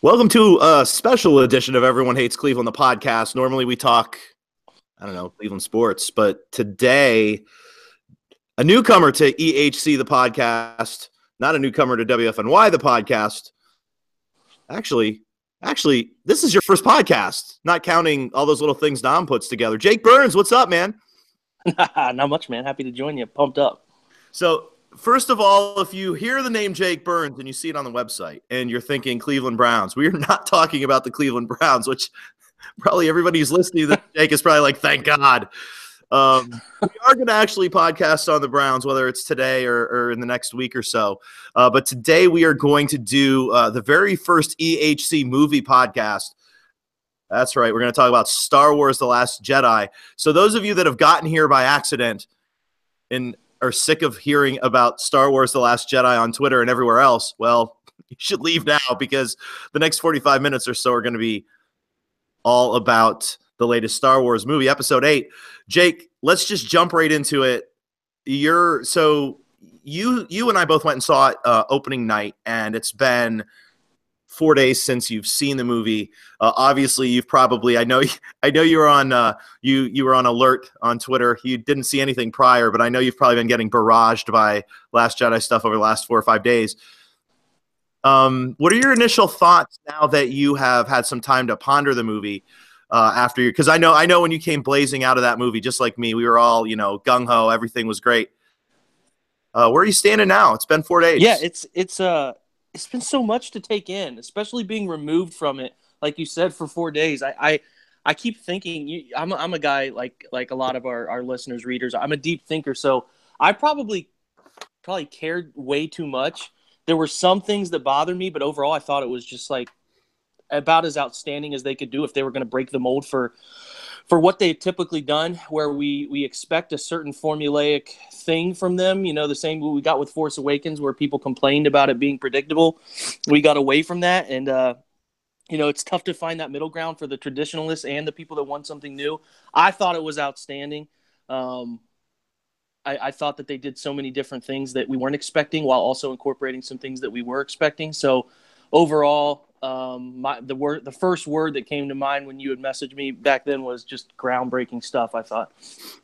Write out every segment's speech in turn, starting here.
Welcome to a special edition of Everyone Hates Cleveland, the podcast. Normally we talk, I don't know, Cleveland sports, but today, a newcomer to EHC, the podcast, not a newcomer to WFNY, the podcast. Actually, this is your first podcast, not counting all those little things Dom puts together. Jake Burns, what's up, man? Not much, man. Happy to join you. Pumped up. So, first of all, if you hear the name Jake Burns and you see it on the website and you're thinking Cleveland Browns, we are not talking about the Cleveland Browns, which probably everybody who's listening to Jake is probably like, thank God. We are going to actually podcast on the Browns, whether it's today or in the next week or so. But today we are going to do the very first EHC movie podcast. That's right. We're going to talk about Star Wars: The Last Jedi. So those of you that have gotten here by accident and are sick of hearing about Star Wars: The Last Jedi on Twitter and everywhere else, well, you should leave now because the next 45 minutes or so are going to be all about the latest Star Wars movie, Episode 8. Jake, let's just jump right into it. You and I both went and saw it opening night, and it's been 4 days since you've seen the movie. Obviously, you've probably I know you were on you were on alert on Twitter. You didn't see anything prior, but I know you've probably been getting barraged by Last Jedi stuff over the last 4 or 5 days. What are your initial thoughts now that you have had some time to ponder the movie after you? Because I know when you came blazing out of that movie, just like me, we were all gung ho. Everything was great. Where are you standing now? It's been 4 days. Yeah, it's been so much to take in, especially being removed from it, like you said, for 4 days. I keep thinking. I'm a guy like a lot of our listeners, readers. I'm a deep thinker, so I probably cared way too much. There were some things that bothered me, but overall, I thought it was just like about as outstanding as they could do if they were going to break the mold for what they've typically done, where we expect a certain formulaic thing from them. The same we got with Force Awakens, where people complained about it being predictable. We got away from that, and it's tough to find that middle ground for the traditionalists and the people that want something new. I thought it was outstanding. I thought that they did so many different things that we weren't expecting, while also incorporating some things that we were expecting. So overall, the first word that came to mind when you had messaged me back then was just groundbreaking stuff, I thought.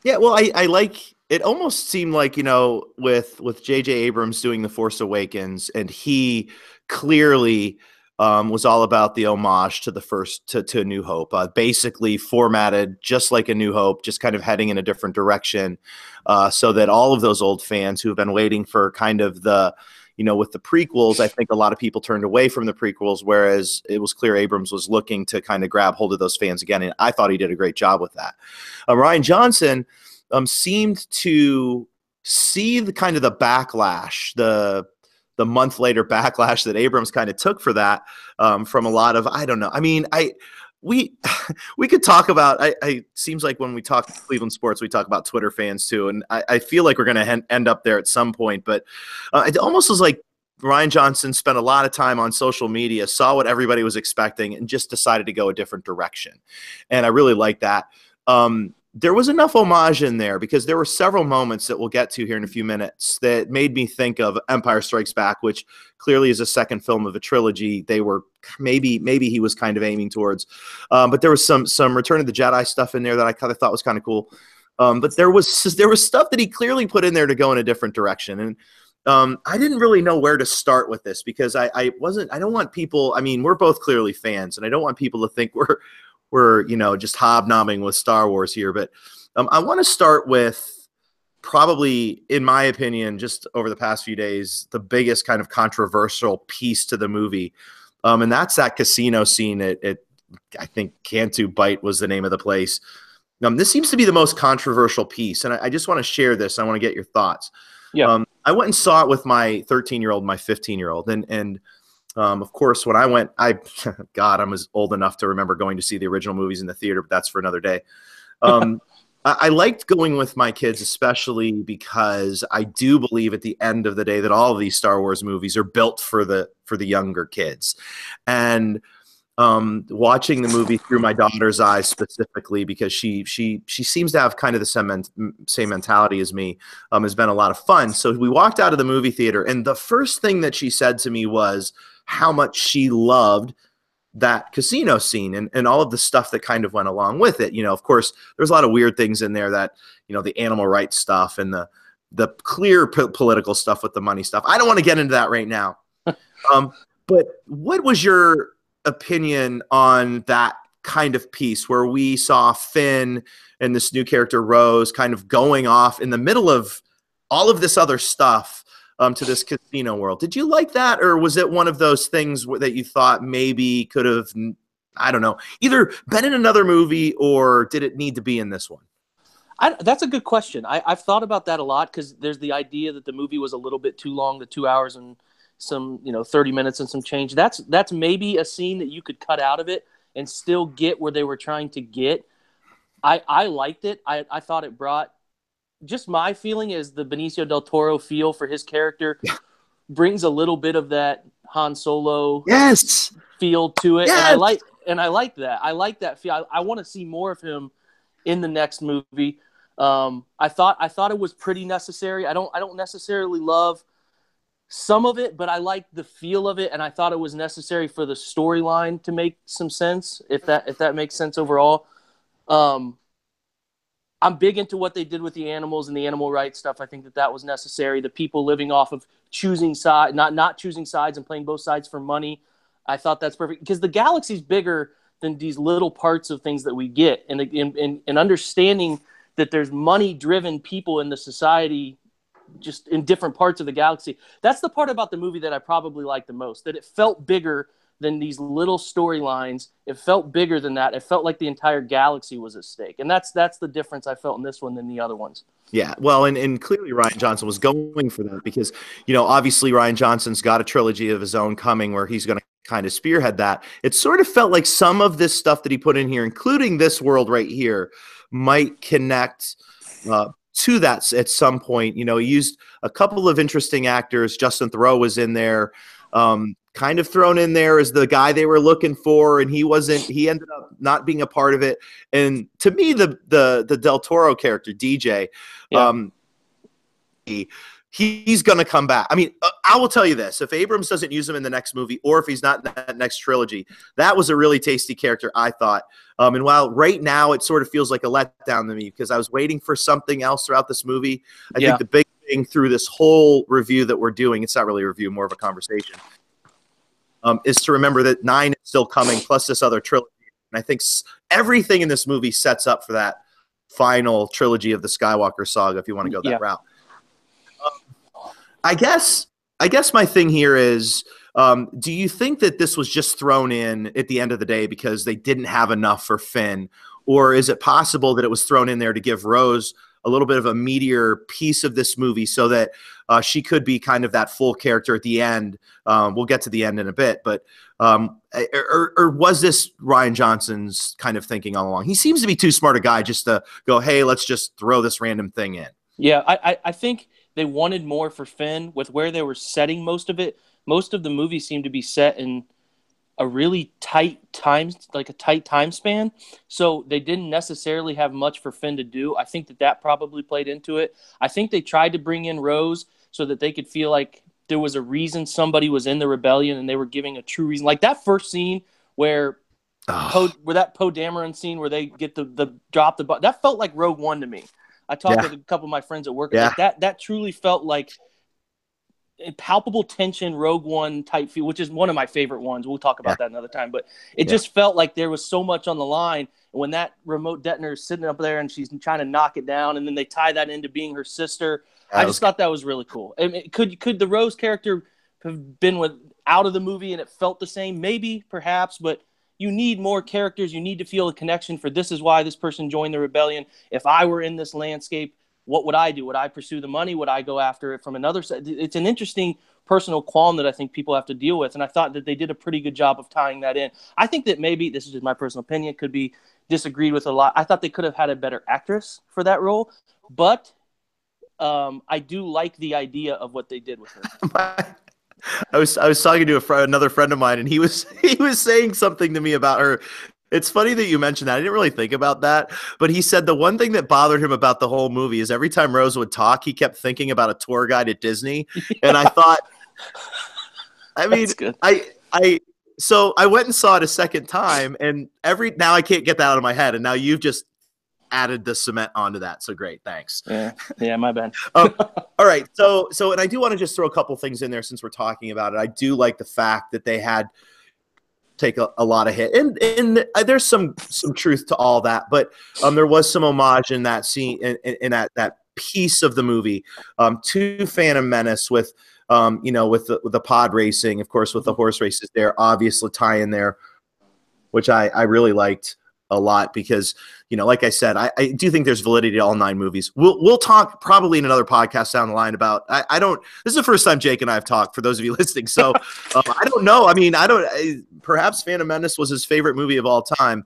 Yeah, well, I like it. Almost seemed like with J.J. Abrams doing The Force Awakens, and he clearly was all about the homage to the first to A New Hope, basically formatted just like A New Hope, just kind of heading in a different direction, so that all of those old fans who have been waiting for kind of the with the prequels, I think a lot of people turned away from the prequels, whereas it was clear Abrams was looking to kind of grab hold of those fans again, and I thought he did a great job with that. Rian Johnson seemed to see the kind of the backlash, the month later backlash that Abrams kind of took for that from a lot of, I don't know. I mean, we could talk about, I seems like when we talk Cleveland sports, we talk about Twitter fans too. And I feel like we're going to end up there at some point, but it almost was like Rian Johnson spent a lot of time on social media, saw what everybody was expecting, and just decided to go a different direction. And I really like that. There was enough homage in there because there were several moments that we'll get to here in a few minutes that made me think of Empire Strikes Back, which clearly is a second film of a trilogy. They were maybe he was kind of aiming towards, but there was some Return of the Jedi stuff in there that I kind of thought was kind of cool. But there was stuff that he clearly put in there to go in a different direction. And I didn't really know where to start with this because I don't want people, I mean, we're both clearly fans, and I don't want people to think we're just hobnobbing with Star Wars here. But I want to start with probably, in my opinion, just over the past few days, the biggest kind of controversial piece to the movie. And that's that casino scene at I think Cantu Bight was the name of the place. This seems to be the most controversial piece. And I just want to share this. I want to get your thoughts. Yeah. I went and saw it with my 13-year-old, my 15-year-old. And of course, when I went, I was old enough to remember going to see the original movies in the theater, but that's for another day. I liked going with my kids, especially because I do believe at the end of the day that all of these Star Wars movies are built for the younger kids. And watching the movie through my daughter's eyes specifically, because she seems to have kind of the same mentality as me, has been a lot of fun. So we walked out of the movie theater, and the first thing that she said to me was how much she loved that casino scene and all of the stuff that kind of went along with it. Of course, there's a lot of weird things in there that, the animal rights stuff and the clear political stuff with the money stuff. I don't want to get into that right now. But what was your opinion on that kind of piece where we saw Finn and this new character Rose kind of going off in the middle of all of this other stuff to this casino world? Did you like that, or was it one of those things that you thought maybe could have, I don't know, either been in another movie, or did it need to be in this one? That's a good question. I've thought about that a lot, because there's the idea that the movie was a little bit too long, the 2 hours and some 30 minutes and some change. That's maybe a scene that you could cut out of it and still get where they were trying to get. I liked it. I thought it brought, just my feeling is the Benicio del Toro feel for his character brings a little bit of that Han Solo feel to it. Yes. And I like that. I like that feel. I want to see more of him in the next movie. I thought it was pretty necessary. I don't necessarily love some of it, but I liked the feel of it, and I thought it was necessary for the storyline to make some sense, if that makes sense overall. I'm big into what they did with the animals and the animal rights stuff. I think that was necessary. The people living off of choosing side, not choosing sides and playing both sides for money. I thought that's perfect, because the galaxy's bigger than these little parts of things that we get, and understanding that there's money-driven people in the society just in different parts of the galaxy. That's the part about the movie that I probably liked the most, that it felt bigger than these little storylines. It felt bigger than that. It felt like the entire galaxy was at stake. And that's the difference I felt in this one than the other ones. Yeah, well, and clearly Rian Johnson was going for that, because, obviously Rian Johnson's got a trilogy of his own coming where he's going to kind of spearhead that. It sort of felt like some of this stuff that he put in here, including this world right here, might connect to that at some point. He used a couple of interesting actors. Justin Theroux was in there, kind of thrown in there as the guy they were looking for, and he ended up not being a part of it. And to me, the Del Toro character, DJ, he's going to come back. I mean, I will tell you this. If Abrams doesn't use him in the next movie, or if he's not in that next trilogy, that was a really tasty character, I thought. And while right now it sort of feels like a letdown to me, because I was waiting for something else throughout this movie, I think the big thing through this whole review that we're doing, it's not really a review, more of a conversation, is to remember that 9 is still coming, plus this other trilogy. And I think everything in this movie sets up for that final trilogy of the Skywalker saga, if you want to go that route. I guess my thing here is, do you think that this was just thrown in at the end of the day because they didn't have enough for Finn? Or is it possible that it was thrown in there to give Rose a little bit of a meatier piece of this movie so that she could be kind of that full character at the end? We'll get to the end in a bit, but or was this Rian Johnson's kind of thinking all along? He seems to be too smart a guy just to go, hey, let's just throw this random thing in. Yeah, I think they wanted more for Finn with where they were setting most of it. Most of the movie seemed to be set in a really tight time span. So they didn't necessarily have much for Finn to do. I think that probably played into it. I think they tried to bring in Rose so that they could feel like there was a reason somebody was in the rebellion and they were giving a true reason. Like that first scene where that Poe Dameron scene where they get the drop the button, that felt like Rogue One to me. I talked with a couple of my friends at work. Like that truly felt like a palpable tension, Rogue One type feel, which is one of my favorite ones. We'll talk about that another time. But it just felt like there was so much on the line. And when that remote detonator is sitting up there and she's trying to knock it down, and then they tie that into being her sister, I just thought that was really cool. I mean, could the Rose character have been out of the movie and it felt the same? Maybe, perhaps, but you need more characters. You need to feel a connection for this is why this person joined the rebellion. If I were in this landscape, what would I do? Would I pursue the money? Would I go after it from another side? It's an interesting personal qualm that I think people have to deal with, and I thought that they did a pretty good job of tying that in. I think that maybe, this is just my personal opinion, could be disagreed with a lot. I thought they could have had a better actress for that role, but I do like the idea of what they did with her. I was talking to another friend of mine, and he was saying something to me about her. It's funny that you mentioned that. I didn't really think about that, but he said the one thing that bothered him about the whole movie is every time Rose would talk, he kept thinking about a tour guide at Disney. And I thought, I mean, So I went and saw it a second time, and now I can't get that out of my head, and now you've just added the cement onto that. So great, thanks. Yeah, my bad. All right, so and I do want to just throw a couple things in there since we're talking about it. I do like the fact that they had take a lot of hit, and there's some truth to all that, but there was some homage in that scene in that piece of the movie to Phantom Menace with with the pod racing, of course, with the horse races there, obviously tie in there, which I really liked a lot because, like I said, I do think there's validity to all 9 movies. We'll talk probably in another podcast down the line about, this is the first time Jake and I have talked, for those of you listening. So I don't know. I mean, perhaps Phantom Menace was his favorite movie of all time.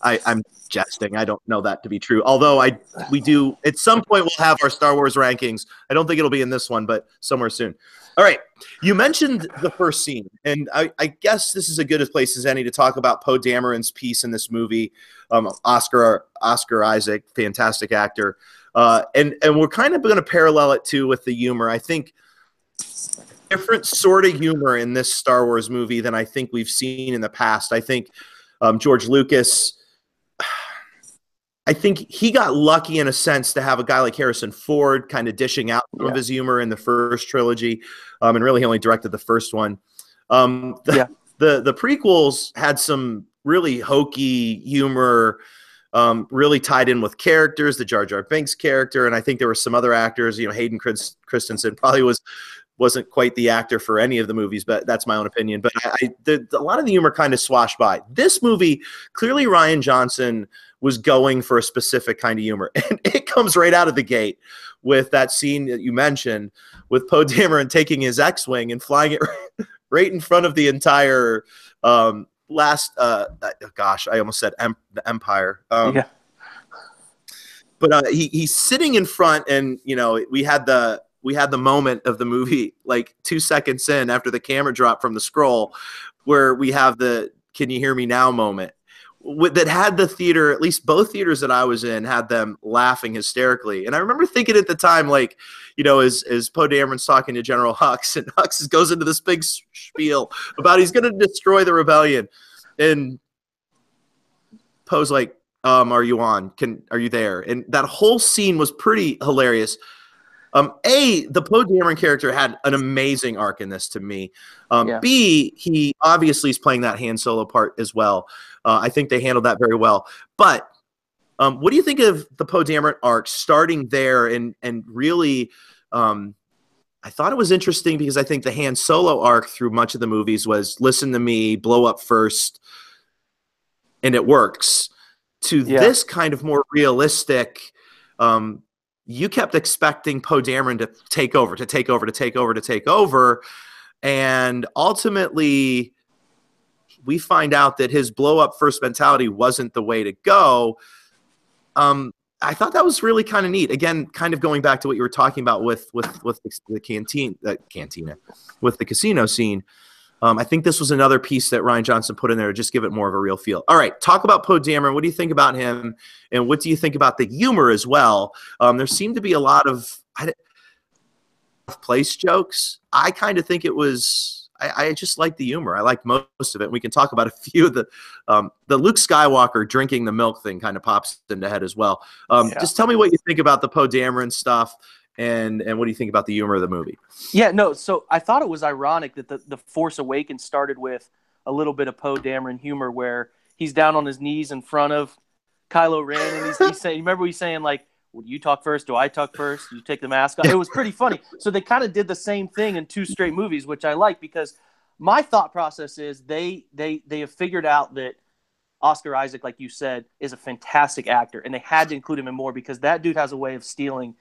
I'm jesting. I don't know that to be true. Although we do, at some point we'll have our Star Wars rankings. I don't think it'll be in this one, but somewhere soon. All right. You mentioned the first scene, and I guess this is as good a place as any to talk about Poe Dameron's piece in this movie. Oscar Isaac, fantastic actor. And we're kind of going to parallel it too with the humor. I think different sort of humor in this Star Wars movie than I think we've seen in the past. I think George Lucas, I think he got lucky in a sense to have a guy like Harrison Ford kind of dishing out some of his humor in the first trilogy, and really he only directed the first one. The prequels had some really hokey humor, really tied in with characters, the Jar Jar Binks character, and I think there were some other actors. Hayden Christensen probably wasn't quite the actor for any of the movies, but that's my own opinion. But a lot of the humor kind of swashed by. This movie, clearly Rian Johnson was going for a specific kind of humor. And it comes right out of the gate with that scene that you mentioned with Poe Dameron taking his X-Wing and flying it right in front of the entire I almost said the Empire. But he's sitting in front, and, we had the moment of the movie like 2 seconds in after the camera dropped from the scroll where we have the "Can you hear me now" moment that had the theater, at least both theaters that I was in, had them laughing hysterically. And I remember thinking at the time, like, as Poe Dameron's talking to General Hux, and Hux goes into this big spiel about he's going to destroy the rebellion. And Poe's like, are you on? Are you there? And that whole scene was pretty hilarious. The Poe Dameron character had an amazing arc in this to me. B, he obviously is playing that Han Solo part as well. I think they handled that very well. But what do you think of the Poe Dameron arc starting there and really I thought it was interesting because I think the Han Solo arc through much of the movies was listen to me, blow up first, and it works. To this kind of more realistic you kept expecting Poe Dameron to take over. And ultimately, we find out that his blow-up-first mentality wasn't the way to go. I thought that was really kind of neat. Again, kind of going back to what you were talking about with the cantina, with the casino scene. I think this was another piece that Rian Johnson put in there to just give it more of a real feel. All right, talk about Poe Dameron. What do you think about him, and what do you think about the humor as well? There seemed to be a lot of place jokes. I kind of think it was. I just like the humor. I like most of it. We can talk about a few of the Luke Skywalker drinking the milk thing kind of pops in the head as well. Just tell me what you think about the Poe Dameron stuff. And what do you think about the humor of the movie? Yeah, no, so I thought it was ironic that the Force Awakens started with a little bit of Poe Dameron humor where he's down on his knees in front of Kylo Ren, and he's saying, remember he's saying, like, well, do you talk first? Do I talk first? Do you take the mask off? It was pretty funny. So they kind of did the same thing in 2 straight movies, which I like because my thought process is they have figured out that Oscar Isaac, like you said, is a fantastic actor, and they had to include him in more because that dude has a way of stealing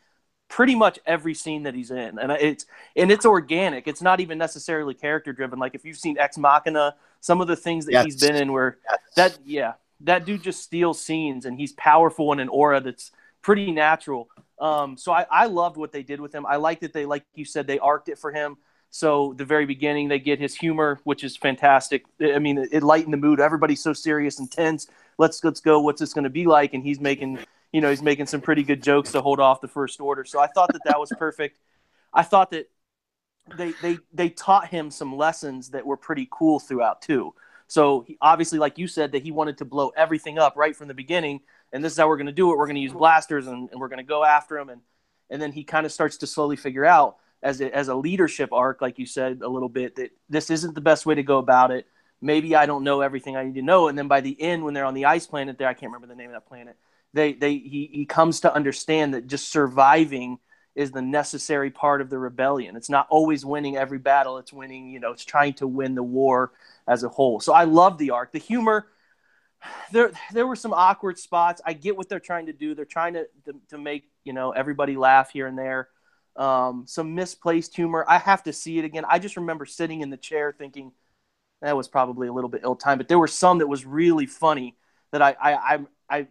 pretty much every scene that he's in, and it's organic. It's not even necessarily character driven. Like if you've seen Ex Machina, some of the things that he's been in, where that dude just steals scenes, and he's powerful in an aura that's pretty natural. So I loved what they did with him. I liked that they, like you said, they arced it for him. So the very beginning, they get his humor, which is fantastic. I mean, it lightened the mood. Everybody's so serious and tense. Let's go. What's this going to be like? And he's making some pretty good jokes to hold off the First Order. So I thought that was perfect. I thought that they taught him some lessons that were pretty cool throughout too. So obviously, like you said, that he wanted to blow everything up right from the beginning, and this is how we're going to do it. We're going to use blasters, and we're going to go after him, and then he kind of starts to slowly figure out as a leadership arc, like you said a little bit, that this isn't the best way to go about it. Maybe I don't know everything I need to know, and then by the end, when they're on the ice planet, there I can't remember the name of that planet. He comes to understand that just surviving is the necessary part of the rebellion. It's not always winning every battle. It's winning, it's trying to win the war as a whole. So I love the arc. The humor, there were some awkward spots. I get what they're trying to do. They're trying to make, everybody laugh here and there. Some misplaced humor. I have to see it again. I just remember sitting in the chair thinking that was probably a little bit ill-timed, but there were some that was really funny that I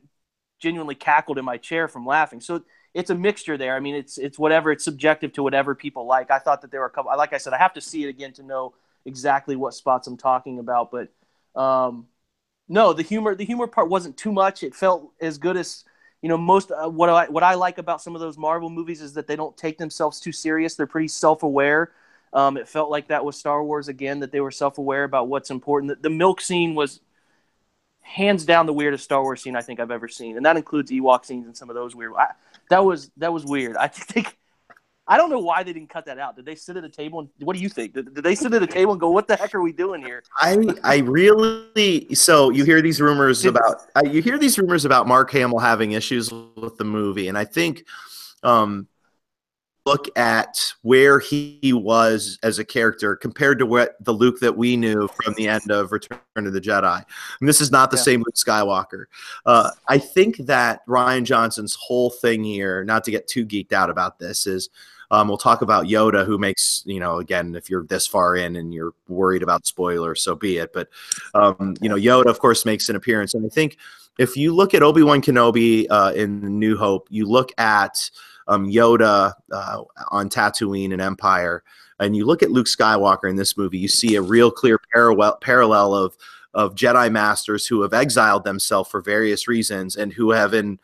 genuinely cackled in my chair from laughing. So it's a mixture there. I mean, it's whatever. It's subjective to whatever people like. I thought that there were a couple. Like I said, I have to see it again to know exactly what spots I'm talking about. But no, the humor part wasn't too much. It felt as good as most. What I like about some of those Marvel movies is that they don't take themselves too serious. They're pretty self-aware. It felt like that with Star Wars again, that they were self-aware about what's important. The milk scene was hands down the weirdest Star Wars scene I think I've ever seen, and that includes Ewok scenes and some of those weird. That was weird. I don't know why they didn't cut that out. Did they sit at a table and what do you think? Did they sit at a table and go, "What the heck are we doing here?" I really so you hear these rumors about Mark Hamill having issues with the movie, and I think look at where he was as a character compared to what the Luke that we knew from the end of Return of the Jedi. And this is not the same Luke Skywalker. I think that Rian Johnson's whole thing here, not to get too geeked out about this, is we'll talk about Yoda, who makes, again, if you're this far in and you're worried about spoilers, so be it. But, Yoda, of course, makes an appearance. And I think if you look at Obi-Wan Kenobi in New Hope, you look at Yoda on Tatooine and Empire, and you look at Luke Skywalker in this movie, you see a real clear parallel of Jedi Masters who have exiled themselves for various reasons and who have been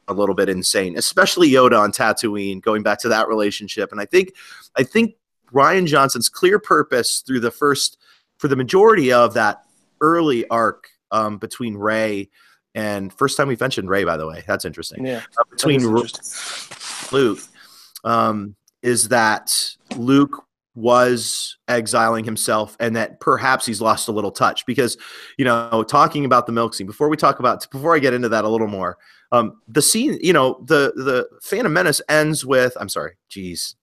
a little bit insane, especially Yoda on Tatooine, going back to that relationship. And I think Rian Johnson's clear purpose for the majority of that early arc between Rey and first time we've mentioned Rey, by the way. That's interesting. Yeah, between Luke, is that Luke was exiling himself and that perhaps he's lost a little touch because, talking about the milk scene, before I get into that a little more, the scene, the Phantom Menace ends with, I'm sorry, geez,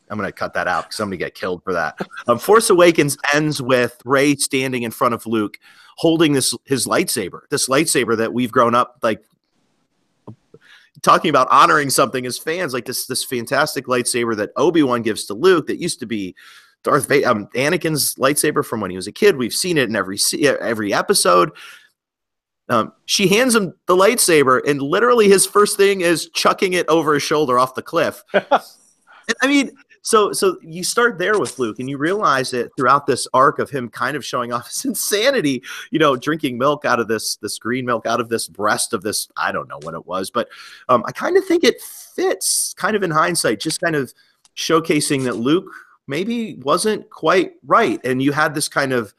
I'm going to cut that out because I'm going to get killed for that. Force Awakens ends with Rey standing in front of Luke holding his lightsaber that we've grown up like talking about honoring something as fans, like this fantastic lightsaber that Obi-Wan gives to Luke that used to be Anakin's lightsaber from when he was a kid. We've seen it in every episode. She hands him the lightsaber, and literally his first thing is chucking it over his shoulder off the cliff. I mean, so you start there with Luke, and you realize that throughout this arc of him kind of showing off his insanity, drinking milk out of this green milk out of this breast of this, I don't know what it was, but I kind of think it fits kind of in hindsight, just kind of showcasing that Luke maybe wasn't quite right. And you had this kind of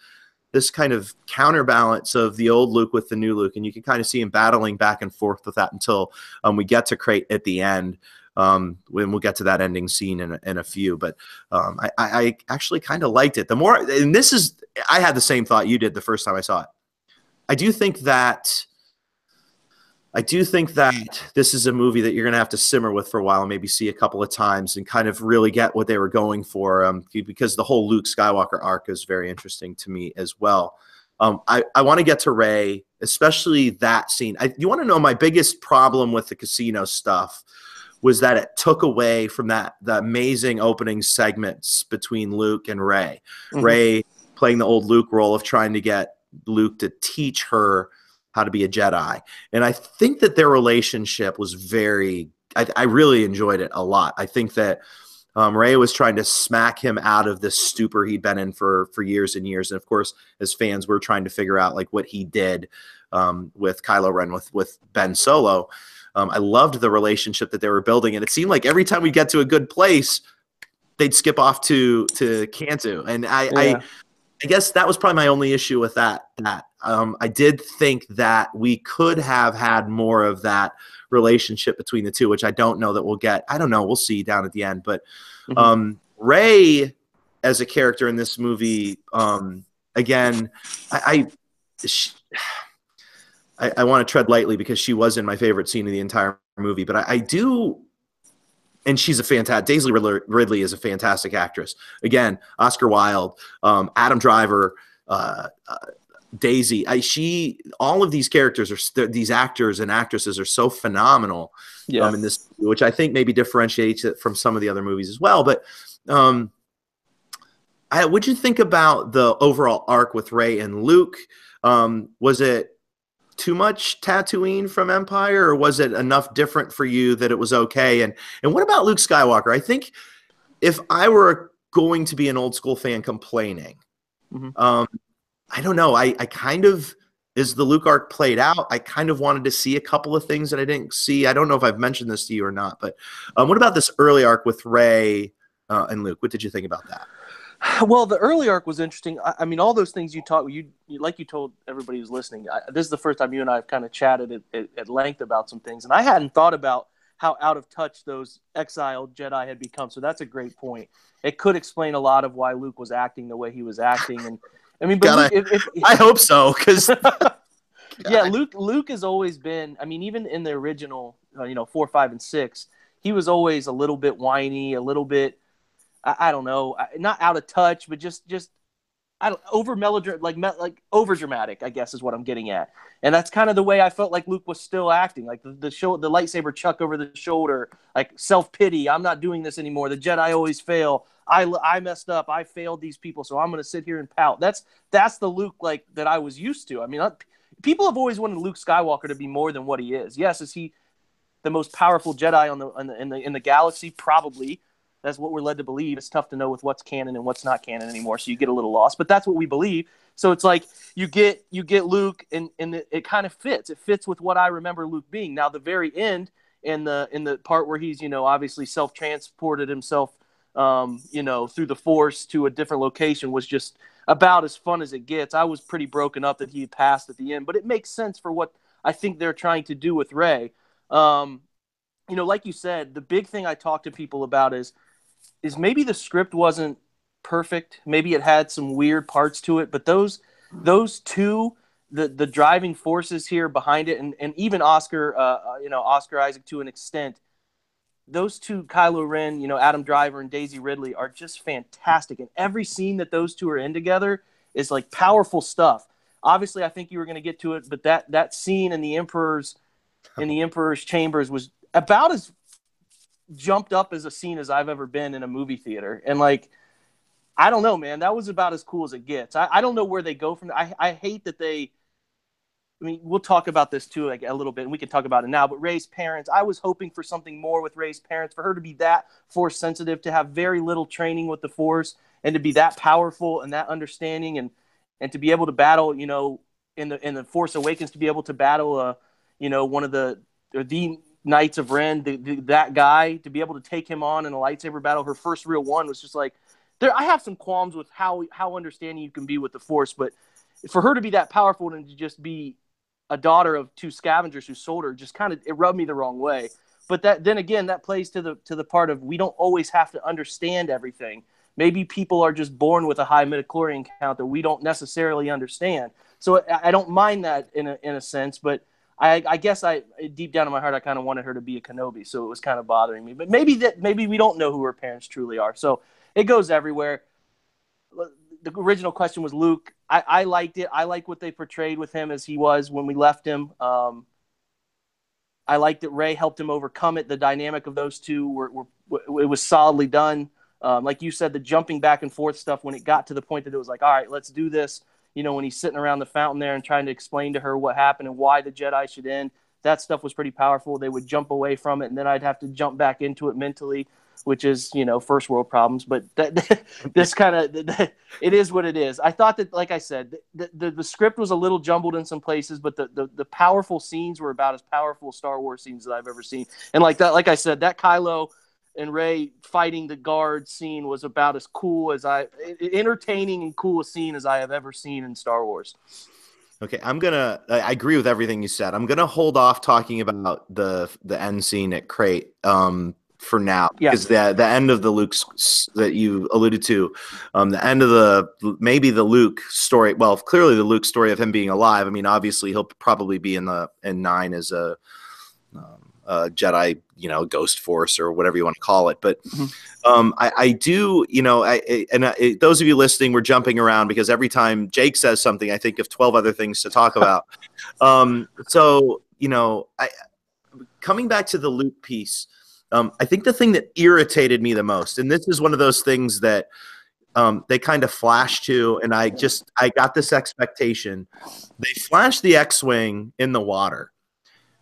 counterbalance of the old Luke with the new Luke, and you can kind of see him battling back and forth with that until we get to Crate at the end. When we'll get to that ending scene in a few, but I actually kind of liked it. I had the same thought you did the first time I saw it. I do think that this is a movie that you're going to have to simmer with for a while and maybe see a couple of times and kind of really get what they were going for, because the whole Luke Skywalker arc is very interesting to me as well. I want to get to Rey, especially that scene. You want to know my biggest problem with the casino stuff was that it took away from the amazing opening segments between Luke and Rey. Mm-hmm. Rey playing the old Luke role of trying to get Luke to teach her how to be a Jedi. And I think that their relationship was I really enjoyed it a lot. I think that Rey was trying to smack him out of this stupor he'd been in for years and years. And of course, as fans, we're trying to figure out like what he did with Kylo Ren, with Ben Solo. I loved the relationship that they were building, and it seemed like every time we get to a good place, they'd skip off to Cantu, and Yeah. I guess that was probably my only issue with that. I did think that we could have had more of that relationship between the two, which I don't know that we'll get. I don't know. We'll see down at the end. But Rey as a character in this movie, again, she, I want to tread lightly because she was in my favorite scene of the entire movie. But I do. And she's a fantastic. Daisy Ridley is a fantastic actress. Again, Oscar Wilde, Adam Driver, Daisy. All of these characters these actors and actresses are so phenomenal. In this, which I think maybe differentiates it from some of the other movies as well. But what'd you think about the overall arc with Rey and Luke? Was it too much Tatooine from Empire, or was it enough different for you that it was okay? And what about Luke Skywalker? I think if I were going to be an old school fan complaining, I don't know. I kind of, as the Luke arc played out, I kind of wanted to see a couple of things that I didn't see. I don't know if I've mentioned this to you or not, but what about this early arc with Rey and Luke? What did you think about that? Well, the early arc was interesting. I mean, all those things you talked, you like you told everybody who's listening. This is the first time you and I have kind of chatted at length about some things, and I hadn't thought about how out of touch those exiled Jedi had become. So that's a great point. It could explain a lot of why Luke was acting the way he was acting. And I mean, but Luke, I hope so, because yeah, Luke has always been. I mean, even in the original, 4, 5, and 6, he was always a little bit whiny, a little bit. I don't know, not out of touch, but just over over dramatic, I guess is what I'm getting at. And that's kind of the way I felt like Luke was still acting, like the lightsaber chuck over the shoulder, like self-pity. I'm not doing this anymore. The Jedi always fail. I messed up. I failed these people, so I'm going to sit here and pout. That's the Luke like that I was used to. I mean, people have always wanted Luke Skywalker to be more than what he is. Yes, is he the most powerful Jedi in the galaxy? Probably. That's what we're led to believe. It's tough to know with what's canon and what's not canon anymore, so you get a little lost. But that's what we believe. So it's like you get Luke, and it kind of fits. It fits with what I remember Luke being. Now, the very end, in the part where he's obviously self-transported himself, through the Force to a different location, was just about as fun as it gets. I was pretty broken up that he had passed at the end, but it makes sense for what I think they're trying to do with Rey. Like you said, the big thing I talk to people about is maybe the script wasn't perfect. Maybe it had some weird parts to it, but those two, the driving forces here behind it, and even Oscar Isaac to an extent, those two, Kylo Ren, Adam Driver and Daisy Ridley, are just fantastic. And every scene that those two are in together is like powerful stuff. Obviously, I think you were going to get to it, but that scene in the Emperor's chambers was about as jumped up as a scene as I've ever been in a movie theater. And I don't know, man, that was about as cool as it gets. I don't know where they go from there. I hate that we'll talk about this too, like a little bit, and we can talk about it now, but Rey's parents, I was hoping for something more with Rey's parents, for her to be that Force sensitive, to have very little training with the Force, and to be that powerful and that understanding, and to be able to battle, in the Force Awakens, to be able to battle one of the Knights of Ren, that guy, to be able to take him on in a lightsaber battle, her first real one, was just like, I have some qualms with how understanding you can be with the Force, but for her to be that powerful and to just be a daughter of two scavengers who sold her, just kind of, it rubbed me the wrong way. But then again, that plays to the part of, we don't always have to understand everything. Maybe people are just born with a high midichlorian count that we don't necessarily understand. So I don't mind that in a sense, but I guess deep down in my heart, I kind of wanted her to be a Kenobi, so it was kind of bothering me. But maybe we don't know who her parents truly are. So it goes everywhere. The original question was Luke. I liked it. I like what they portrayed with him as he was when we left him. I liked that Rey helped him overcome it. The dynamic of those two it was solidly done. Like you said, the jumping back and forth stuff, when it got to the point that it was like, all right, let's do this. When he's sitting around the fountain there and trying to explain to her what happened and why the Jedi should end, that stuff was pretty powerful. They would jump away from it, and then I'd have to jump back into it mentally, which is, first world problems. But this kind of, it is what it is. I thought that, like I said, the script was a little jumbled in some places, but the powerful scenes were about as powerful Star Wars scenes that I've ever seen. And like I said, that Kylo and Rey fighting the guard scene was about as cool as entertaining and cool a scene as I have ever seen in Star Wars. Okay, I agree with everything you said. I'm gonna hold off talking about the end scene at Crate for now, Yeah. because the end of the Luke that you alluded to, the end of maybe the Luke story. Well, clearly the Luke story of him being alive. I mean, obviously he'll probably be in 9 as a Jedi, Ghost Force or whatever you want to call it. But I do, those of you listening, we're jumping around because every time Jake says something, I think of 12 other things to talk about. So, coming back to the Luke piece, I think the thing that irritated me the most, and this is one of those things that they kind of flash to, and I got this expectation. They flash the X-Wing in the water.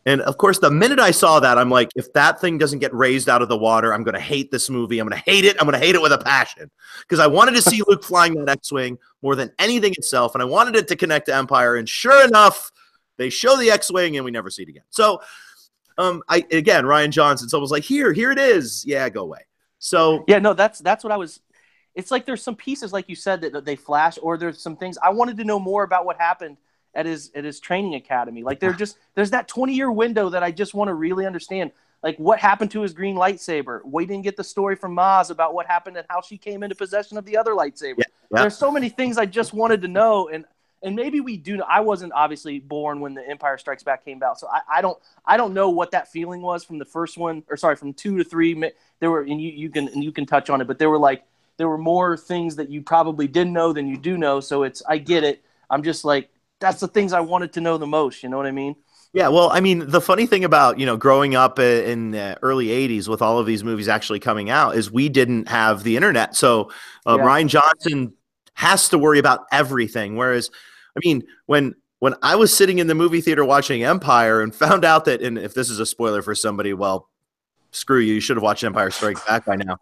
And of course, the minute I saw that, I'm like, if that thing doesn't get raised out of the water, I'm going to hate this movie. I'm going to hate it. I'm going to hate it with a passion, because I wanted to see Luke flying that X-Wing more than anything itself. And I wanted it to connect to Empire. And sure enough, they show the X-Wing and we never see it again. So again, Rian Johnson's almost like, here it is. Yeah, go away. So yeah, no, that's what I was. It's like there's some pieces, like you said, that they flash, or there's some things I wanted to know more about what happened at his training academy. Like there's that 20-year window that I just want to really understand. Like what happened to his green lightsaber? We didn't get the story from Maz about what happened and how she came into possession of the other lightsaber. Yeah. There's so many things I just wanted to know, and maybe we do. I wasn't obviously born when the Empire Strikes Back came out, so I don't know what that feeling was from the first one, or sorry, from 2 to 3. There were, and you can touch on it, but there were more things that you probably didn't know than you do know. So I get it. I'm just like, that's the things I wanted to know the most. You know what I mean? Yeah, well, I mean, the funny thing about, growing up in the early 80s with all of these movies actually coming out is we didn't have the internet. So Rian Johnson has to worry about everything. Whereas, I mean, when I was sitting in the movie theater watching Empire and found out that, and if this is a spoiler for somebody, well, screw you. You should have watched Empire Strikes Back by now.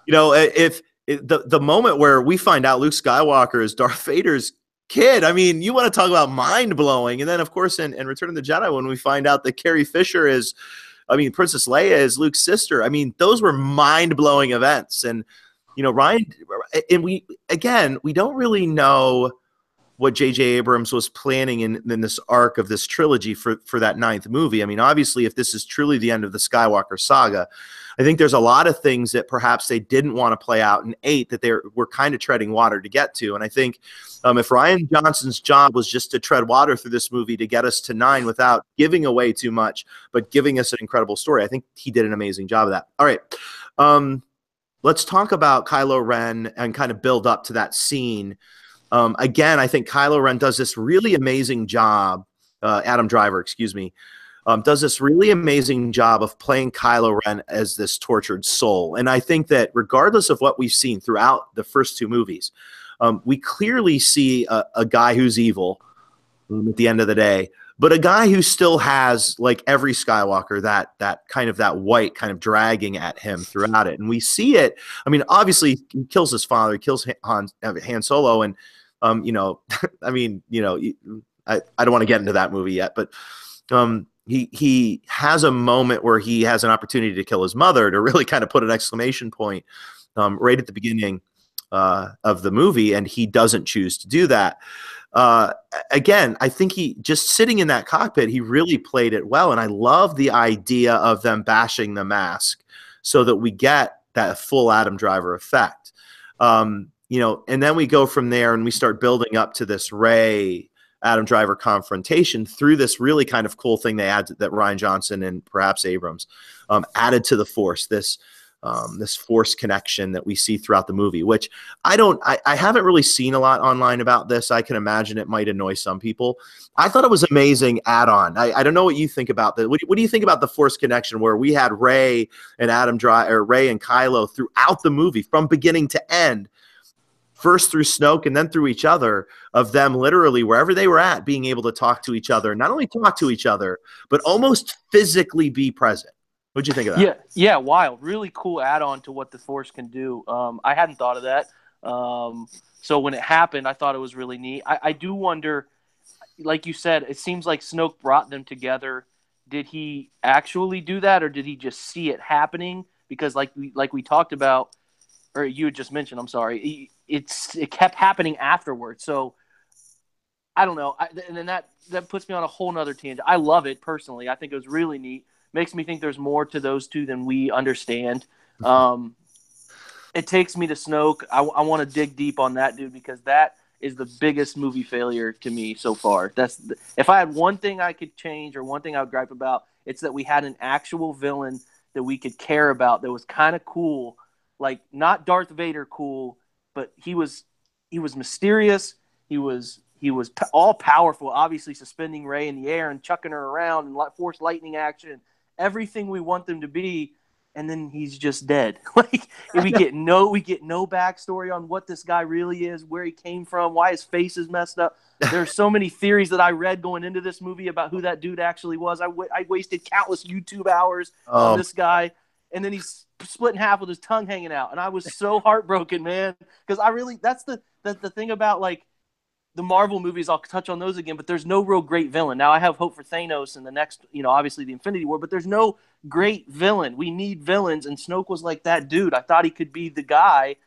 If the moment where we find out Luke Skywalker is Darth Vader's kid, I mean, you want to talk about mind-blowing. And then, of course, in Return of the Jedi, when we find out that Carrie Fisher Princess Leia is Luke's sister, I mean, those were mind-blowing events. And, Ryan, and we don't really know what J.J. Abrams was planning in this arc of this trilogy for that 9th movie. I mean, obviously, if this is truly the end of the Skywalker saga, I think there's a lot of things that perhaps they didn't want to play out in 8 that were kind of treading water to get to. And I think if Rian Johnson's job was just to tread water through this movie to get us to 9 without giving away too much, but giving us an incredible story, I think he did an amazing job of that. All right. Let's talk about Kylo Ren and kind of build up to that scene. Again, I think Kylo Ren does this really amazing job. Adam Driver, excuse me, does this really amazing job of playing Kylo Ren as this tortured soul. And I think that regardless of what we've seen throughout the first 2 movies, we clearly see a guy who's evil at the end of the day, but a guy who still has, like every Skywalker, that kind of that white kind of dragging at him throughout it. And we see it. I mean, obviously he kills his father, he kills Han Solo. And, I mean, I don't want to get into that movie yet, but he has a moment where he has an opportunity to kill his mother, to really kind of put an exclamation point right at the beginning of the movie, and he doesn't choose to do that. Again, I think he just sitting in that cockpit, he really played it well, and I love the idea of them bashing the mask so that we get that full Adam Driver effect. And then we go from there and we start building up to this Rey Adam Driver confrontation through this really kind of cool thing they add that Rian Johnson and perhaps Abrams added to the Force, this Force connection that we see throughout the movie, which I haven't really seen a lot online about this. I can imagine it might annoy some people. I thought it was amazing add-on. I don't know what you think about that. What do you think about the Force connection where we had Rey and Rey and Kylo throughout the movie from beginning to end? First through Snoke and then through each other, of them literally wherever they were at being able to talk to each other, not only talk to each other, but almost physically be present. What'd you think of that? Yeah, wild. Really cool add-on to what the Force can do. I hadn't thought of that. So when it happened, I thought it was really neat. I do wonder, like you said, it seems like Snoke brought them together. Did he actually do that, or did he just see it happening because like we talked about, or you had just mentioned, I'm sorry, it kept happening afterwards. So I don't know. And then that puts me on a whole nother tangent. I love it personally. I think it was really neat. Makes me think there's more to those two than we understand. It takes me to Snoke. I want to dig deep on that dude because that is the biggest movie failure to me so far. If I had one thing I could change or one thing I would gripe about, it's that we had an actual villain that we could care about that was kind of cool, like not Darth Vader cool, but he was mysterious. He was all powerful, obviously suspending Rey in the air and chucking her around and force lightning action, everything we want them to be. And then he's just dead. Like we get no backstory on what this guy really is, where he came from, why his face is messed up. There's so many theories that I read going into this movie about who that dude actually was. I wasted countless YouTube hours on this guy, and then he's split in half with his tongue hanging out, and I was so heartbroken, man, because that's the thing about like the Marvel movies. I'll touch on those again, but there's no real great villain. Now I have hope for Thanos in the next, obviously the Infinity War, but there's no great villain. We need villains, and Snoke was like that dude. I thought he could be the guy,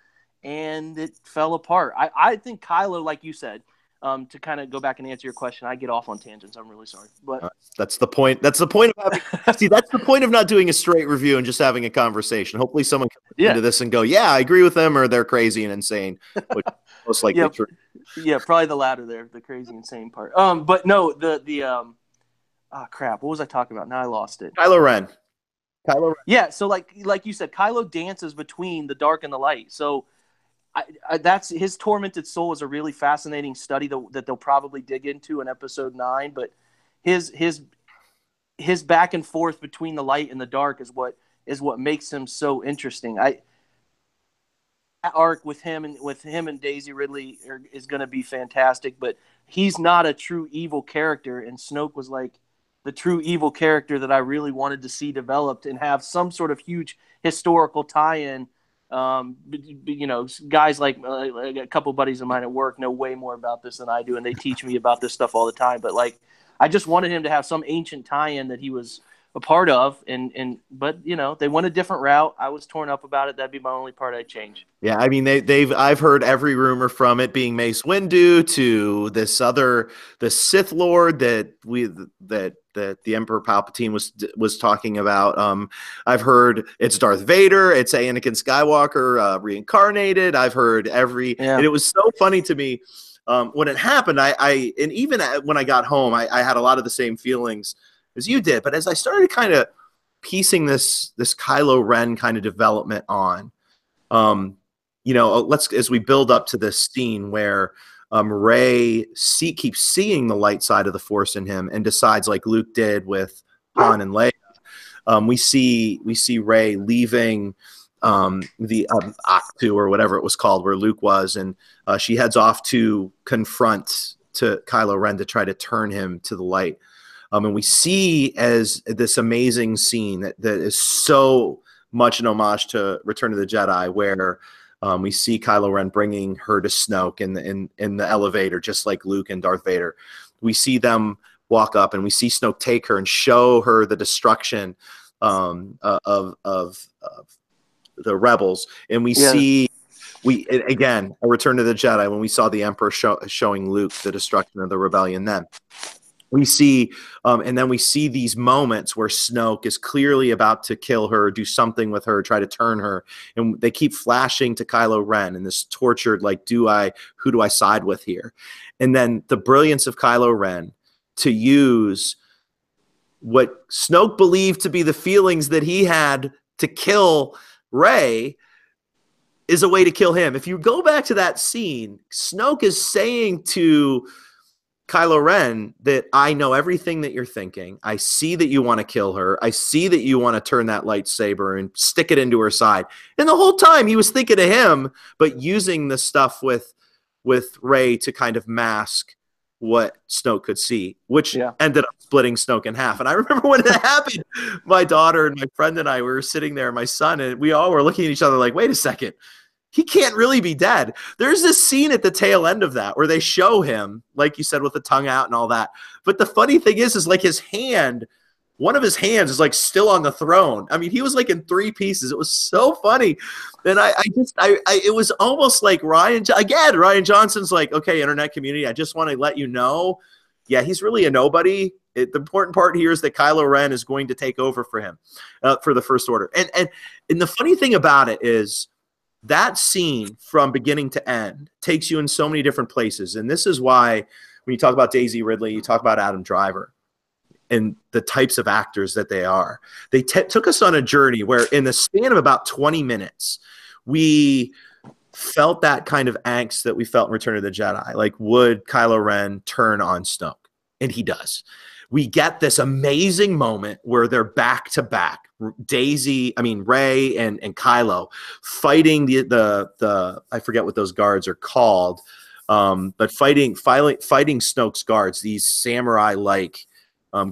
and it fell apart. I think Kylo, like you said, to kind of go back and answer your question, I get off on tangents. I'm really sorry, but that's the point. That's the point of having. See, that's the point of not doing a straight review and just having a conversation. Hopefully, someone can listen to this and go, "Yeah, I agree with them," or "They're crazy and insane." Which is most likely true. Yeah, probably the latter there, the crazy insane part. But no, crap. What was I talking about? Now I lost it. Kylo Ren. Yeah, so like you said, Kylo dances between the dark and the light. So that's his tormented soul is a really fascinating study that they'll probably dig into in episode 9. But his back and forth between the light and the dark is what makes him so interesting. That arc with him and Daisy Ridley is going to be fantastic, but he's not a true evil character, and Snoke was like the true evil character that I really wanted to see developed and have some sort of huge historical tie-in. Guys like a couple buddies of mine at work know way more about this than I do, and they teach me about this stuff all the time. But like, I just wanted him to have some ancient tie-in that he was a part of, but they went a different route. I was torn up about it. That'd be my only part I'd change. Yeah, I mean I've heard every rumor from it being Mace Windu to the Sith Lord that the Emperor Palpatine was talking about. I've heard it's Darth Vader, it's Anakin Skywalker reincarnated. I've heard and it was so funny to me when it happened. And even when I got home, I had a lot of the same feelings as you did. But as I started kind of piecing this Kylo Ren kind of development on, as we build up to this scene where Rey keeps seeing the light side of the Force in him and decides, like Luke did with Han and Leia. We see Rey leaving the Octu or whatever it was called, where Luke was, and she heads off to confront to Kylo Ren to try to turn him to the light. And we see as this amazing scene that is so much an homage to Return of the Jedi, where we see Kylo Ren bringing her to Snoke in the elevator, just like Luke and Darth Vader. We see them walk up, and we see Snoke take her and show her the destruction of the rebels. And we see again a Return to the Jedi when we saw the Emperor showing Luke the destruction of the rebellion. Then we see, and then we see these moments where Snoke is clearly about to kill her, do something with her, try to turn her, and they keep flashing to Kylo Ren and this tortured, like, who do I side with here? And then the brilliance of Kylo Ren to use what Snoke believed to be the feelings that he had to kill Rey is a way to kill him. If you go back to that scene, Snoke is saying to Kylo Ren that I know everything that you're thinking. I see that you want to kill her. I see that you want to turn that lightsaber and stick it into her side. And the whole time he was thinking of him, but using the stuff with Rey to kind of mask what Snoke could see, which ended up splitting Snoke in half. And I remember when it happened, my daughter and my friend and I, we were sitting there, my son, and we all were looking at each other like, wait a second. He can't really be dead. There's this scene at the tail end of that where they show him, like you said, with the tongue out and all that. But the funny thing is like his hand one of his hands is like still on the throne. I mean, he was like in 3 pieces. It was so funny. And it was almost like Ryan Johnson's like, okay, internet community, I just want to let you know, yeah, he's really a nobody. The important part here is that Kylo Ren is going to take over for him for the First Order. And the funny thing about it is that scene from beginning to end takes you in so many different places. And this is why when you talk about Daisy Ridley, you talk about Adam Driver and the types of actors that they are. They took us on a journey where in the span of about 20 minutes, we felt that kind of angst that we felt in Return of the Jedi. Like, would Kylo Ren turn on Snoke? And he does. We get this amazing moment where they're back to back. Rey and Kylo fighting the I forget what those guards are called, but fighting Snoke's guards, these samurai-like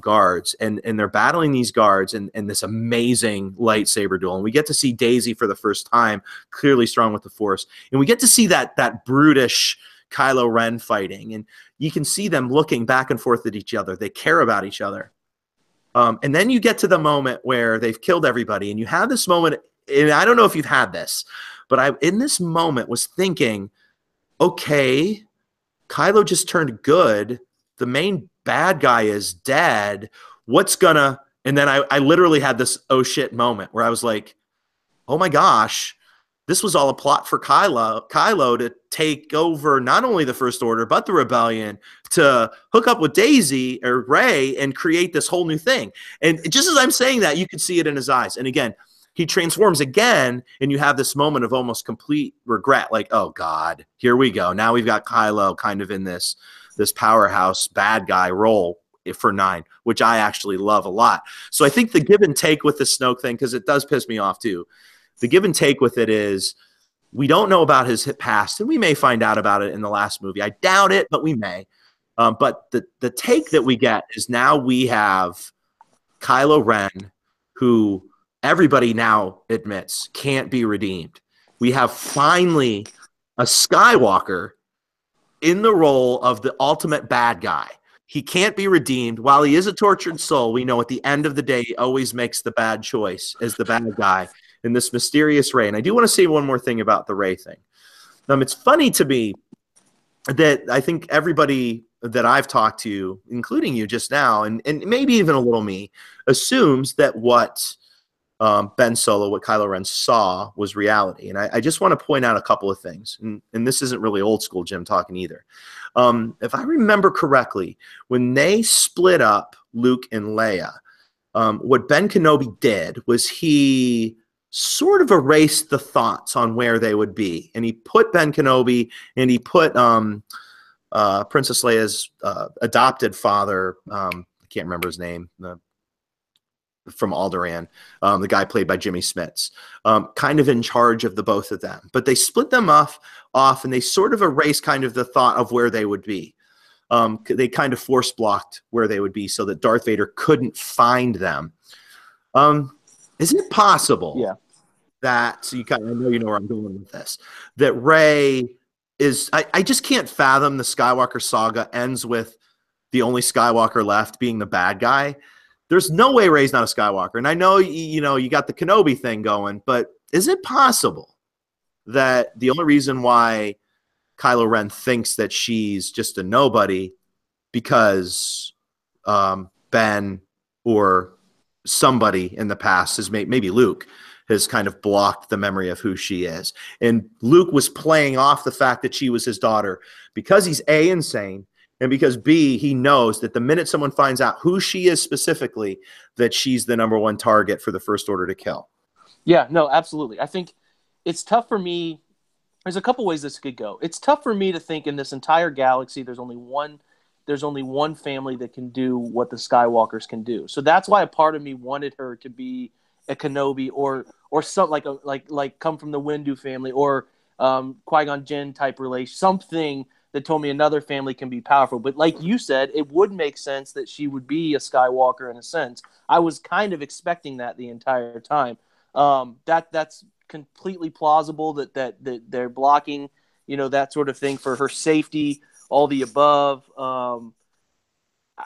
guards, and they're battling these guards in this amazing lightsaber duel. And we get to see Daisy for the first time, clearly strong with the Force, and we get to see that brutish Kylo Ren fighting, and you can see them looking back and forth at each other. They care about each other. And then you get to the moment where they've killed everybody, and you have this moment, and I don't know if you've had this, but I, in this moment, was thinking, okay, Kylo just turned good. The main bad guy is dead. And then I literally had this oh shit moment where I was like, oh my gosh, this was all a plot for Kylo to take over not only the First Order, but the Rebellion, to hook up with Daisy or Rey and create this whole new thing. And just as I'm saying that, you could see it in his eyes. And again, he transforms again, and you have this moment of almost complete regret. Like, oh God, here we go. Now we've got Kylo kind of in this powerhouse bad guy role for 9, which I actually love a lot. So I think the give and take with the Snoke thing, because it does piss me off too, the give and take with it is we don't know about his past, and we may find out about it in the last movie. I doubt it, but we may. But the take that we get is now we have Kylo Ren, who everybody now admits can't be redeemed. We have finally a Skywalker in the role of the ultimate bad guy. He can't be redeemed. While he is a tortured soul, we know at the end of the day, he always makes the bad choice as the bad guy in this mysterious Rey. And I do want to say one more thing about the Rey thing. It's funny to me that I think everybody that I've talked to, including you just now, and maybe even a little me, assumes that what Ben Solo, what Kylo Ren saw, was reality. And I just want to point out a couple of things. And this isn't really old school Jim talking either. If I remember correctly, when they split up Luke and Leia, what Ben Kenobi did was he sort of erased the thoughts on where they would be. And he put Ben Kenobi and he put Princess Leia's adopted father, I can't remember his name, from Alderaan, the guy played by Jimmy Smits, kind of in charge of the both of them. But they split them off and they sort of erased kind of the thought of where they would be. They kind of force blocked where they would be so that Darth Vader couldn't find them. Is it possible that, so I know you know where I'm going with this, that Rey is, I just can't fathom the Skywalker saga ends with the only Skywalker left being the bad guy. There's no way Rey's not a Skywalker. And I know, you got the Kenobi thing going, but is it possible that the only reason why Kylo Ren thinks that she's just a nobody because Ben or somebody in the past has maybe Luke has kind of blocked the memory of who she is. And Luke was playing off the fact that she was his daughter because he's A, insane, and because B, he knows that the minute someone finds out who she is specifically, that she's the number one target for the First Order to kill. Yeah, no, absolutely. I think it's tough for me. There's a couple ways this could go. It's tough for me to think in this entire galaxy, there's only one family that can do what the Skywalkers can do. So that's why a part of me wanted her to be a Kenobi or some like come from the Windu family or Qui-Gon Jinn type relation, something that told me another family can be powerful. But like you said, it would make sense that she would be a Skywalker in a sense. I was kind of expecting that the entire time. That's completely plausible that they're blocking, that sort of thing for her safety, all the above.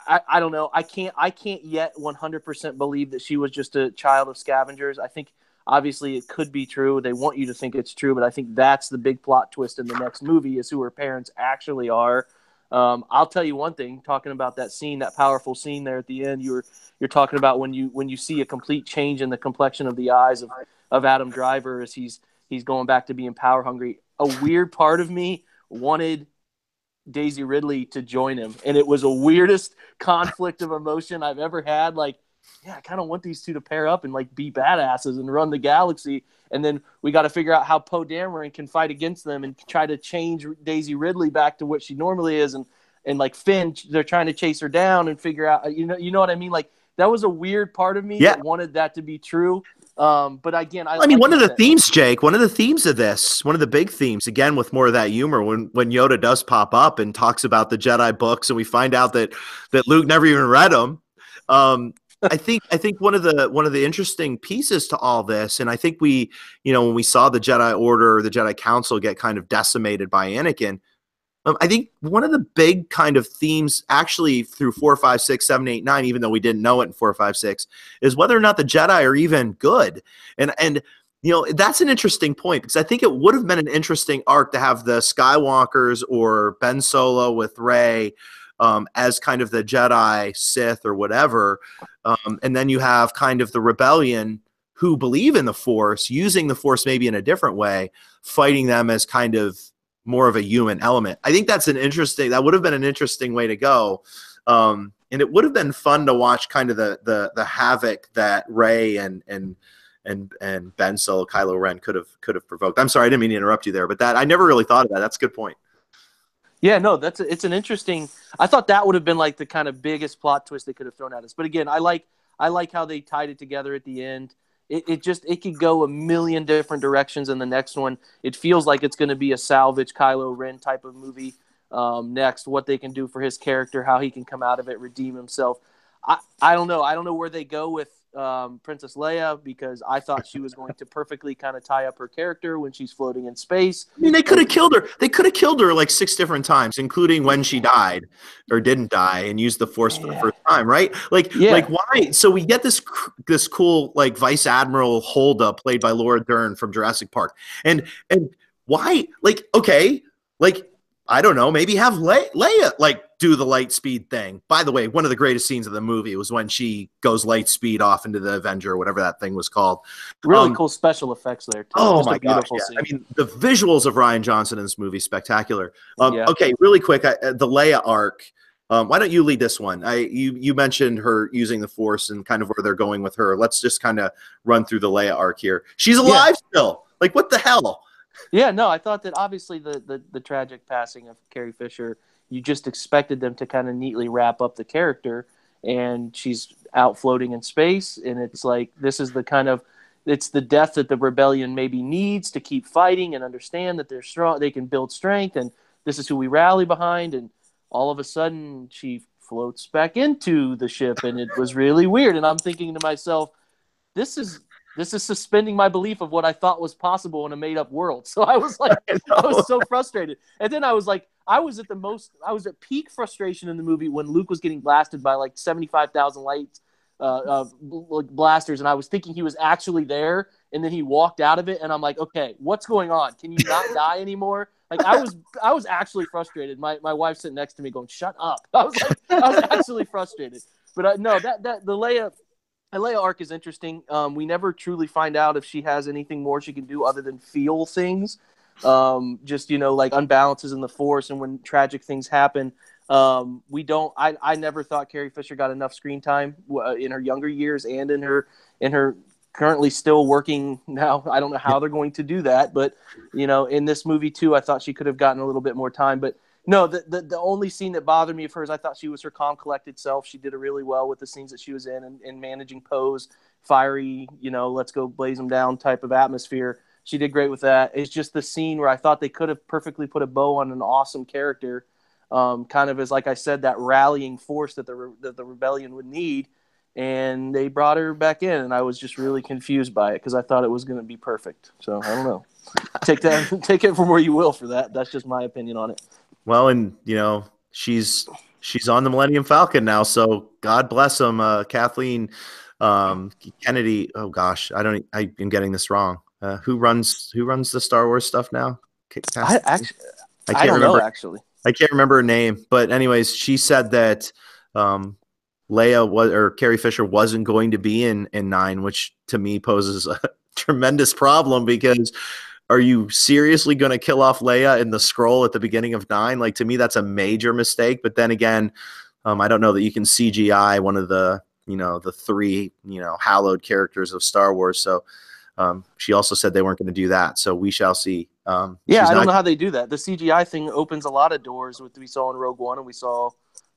I don't know. I can't yet 100% believe that she was just a child of scavengers. I think obviously it could be true. They want you to think it's true, but I think that's the big plot twist in the next movie is who her parents actually are. I'll tell you one thing. Talking about that scene, that powerful scene there at the end, you're talking about when you see a complete change in the complexion of the eyes of Adam Driver as he's going back to being power hungry. A weird part of me wanted Daisy Ridley to join him, and it was the weirdest conflict of emotion I've ever had. Like, yeah, I kind of want these two to pair up and like be badasses and run the galaxy. And then we got to figure out how Poe Dameron can fight against them and try to change Daisy Ridley back to what she normally is. And like Finn, they're trying to chase her down and figure out, you know what I mean? Like that was a weird part of me Yeah. that wanted that to be true. But again, I mean, like one of the said, themes, Jake, one of the themes of this, one of the big themes, again, with more of that humor, when Yoda does pop up and talks about the Jedi books, and we find out that Luke never even read them. I think one of the interesting pieces to all this, and I think when we saw the Jedi Order, the Jedi Council get kind of decimated by Anakin. I think one of the big kind of themes actually through 4, 5, 6, 7, 8, 9, even though we didn't know it in 4, 5, 6, is whether or not the Jedi are even good. And that's an interesting point because I think it would have been an interesting arc to have the Skywalkers or Ben Solo with Rey as kind of the Jedi, Sith, or whatever. And then you have kind of the rebellion who believe in the Force, using the Force maybe in a different way, fighting them as kind of more of a human element. I think that would have been an interesting way to go. And it would have been fun to watch kind of the havoc that Rey and Ben Solo, Kylo Ren could have provoked. I'm sorry, I didn't mean to interrupt you there, but that I never really thought of that. That's a good point. yeah, no, it's an interesting. I thought that would have been like the kind of biggest plot twist they could have thrown at us. But again, I like how they tied it together at the end. It could go a million different directions in the next one. It feels like it's going to be a salvage Kylo Ren type of movie next. What they can do for his character, how he can come out of it, redeem himself. I don't know. I don't know where they go with Princess Leia because I thought she was going to perfectly kind of tie up her character when she's floating in space. I mean, they could have killed her. They could have killed her like 6 different times, including when she died or didn't die and used the Force for the first time, right? Like why? So we get this cool like Vice Admiral Holda played by Laura Dern from Jurassic Park, and why? Like, okay, like I don't know, maybe have Leia like do the light speed thing. By the way, one of the greatest scenes of the movie was when she goes light speed off into the Avenger or whatever that thing was called. Really cool special effects there too. Oh Just my gosh! Yeah. I mean, the visuals of Rian Johnson in this movie spectacular. Okay, really quick, the Leia arc. Why don't you lead this one? You mentioned her using the Force and kind of where they're going with her. Let's just kind of run through the Leia arc here. She's alive still. Like what the hell? Yeah, no, I thought that obviously the tragic passing of Carrie Fisher, you just expected them to kind of neatly wrap up the character, and she's out floating in space, and it's like this is the kind of it's the death that the rebellion maybe needs to keep fighting and understand that they're strong, they can build strength, and this is who we rally behind, and all of a sudden she floats back into the ship, and it was really weird, and I'm thinking to myself, this is suspending my belief of what I thought was possible in a made-up world. So I was like, I was so frustrated. And then I was like, I was at peak frustration in the movie when Luke was getting blasted by like 75,000 lights, blasters. And I was thinking he was actually there. And then he walked out of it. And I'm like, okay, what's going on? Can you not die anymore? Like I was actually frustrated. My wife sitting next to me going, shut up. I was actually frustrated. But no, that the Leia arc is interesting. We never truly find out if she has anything more she can do other than feel things. Just, like unbalances in the Force and when tragic things happen. I never thought Carrie Fisher got enough screen time in her younger years and in her currently still working now. I don't know how they're going to do that, but in this movie too, I thought she could have gotten a little bit more time, but no, the only scene that bothered me of hers, I thought she was her calm, collected self. She did it really well with the scenes that she was in and managing Poe's fiery, let's go blaze them down type of atmosphere. She did great with that. It's just the scene where I thought they could have perfectly put a bow on an awesome character, kind of as, like I said, that rallying force that the rebellion would need. And they brought her back in, and I was just really confused by it because I thought it was going to be perfect. So I don't know. Take it from where you will for that. That's just my opinion on it. Well, and she's she's on the Millennium Falcon now, so God bless him. Kathleen Kennedy. Oh gosh, I'm getting this wrong. Who runs the Star Wars stuff now? I Kathleen? actually I I can't don't know remember. actually. I can't remember her name, but anyways, she said that Leia was or Carrie Fisher wasn't going to be in nine, which to me poses a tremendous problem because are you seriously going to kill off Leia in the scroll at the beginning of nine? Like to me, that's a major mistake. But then again, I don't know that you can CGI one of the three hallowed characters of Star Wars. So she also said they weren't going to do that. So we shall see. Yeah, She's I don't not. know how they do that. The CGI thing opens a lot of doors. With we saw in Rogue One, and we saw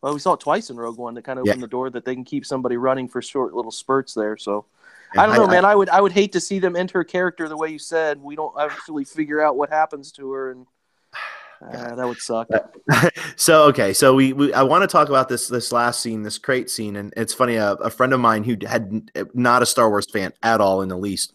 it twice in Rogue One. That kind of Yeah, opened the door that they can keep somebody running for short little spurts there. So yeah. I don't know, man. I would hate to see them enter a character the way you said. We don't actually figure out what happens to her, and God. that would suck. So okay, so we I want to talk about this last scene, this crate scene, and it's funny. A friend of mine who had not a Star Wars fan at all in the least,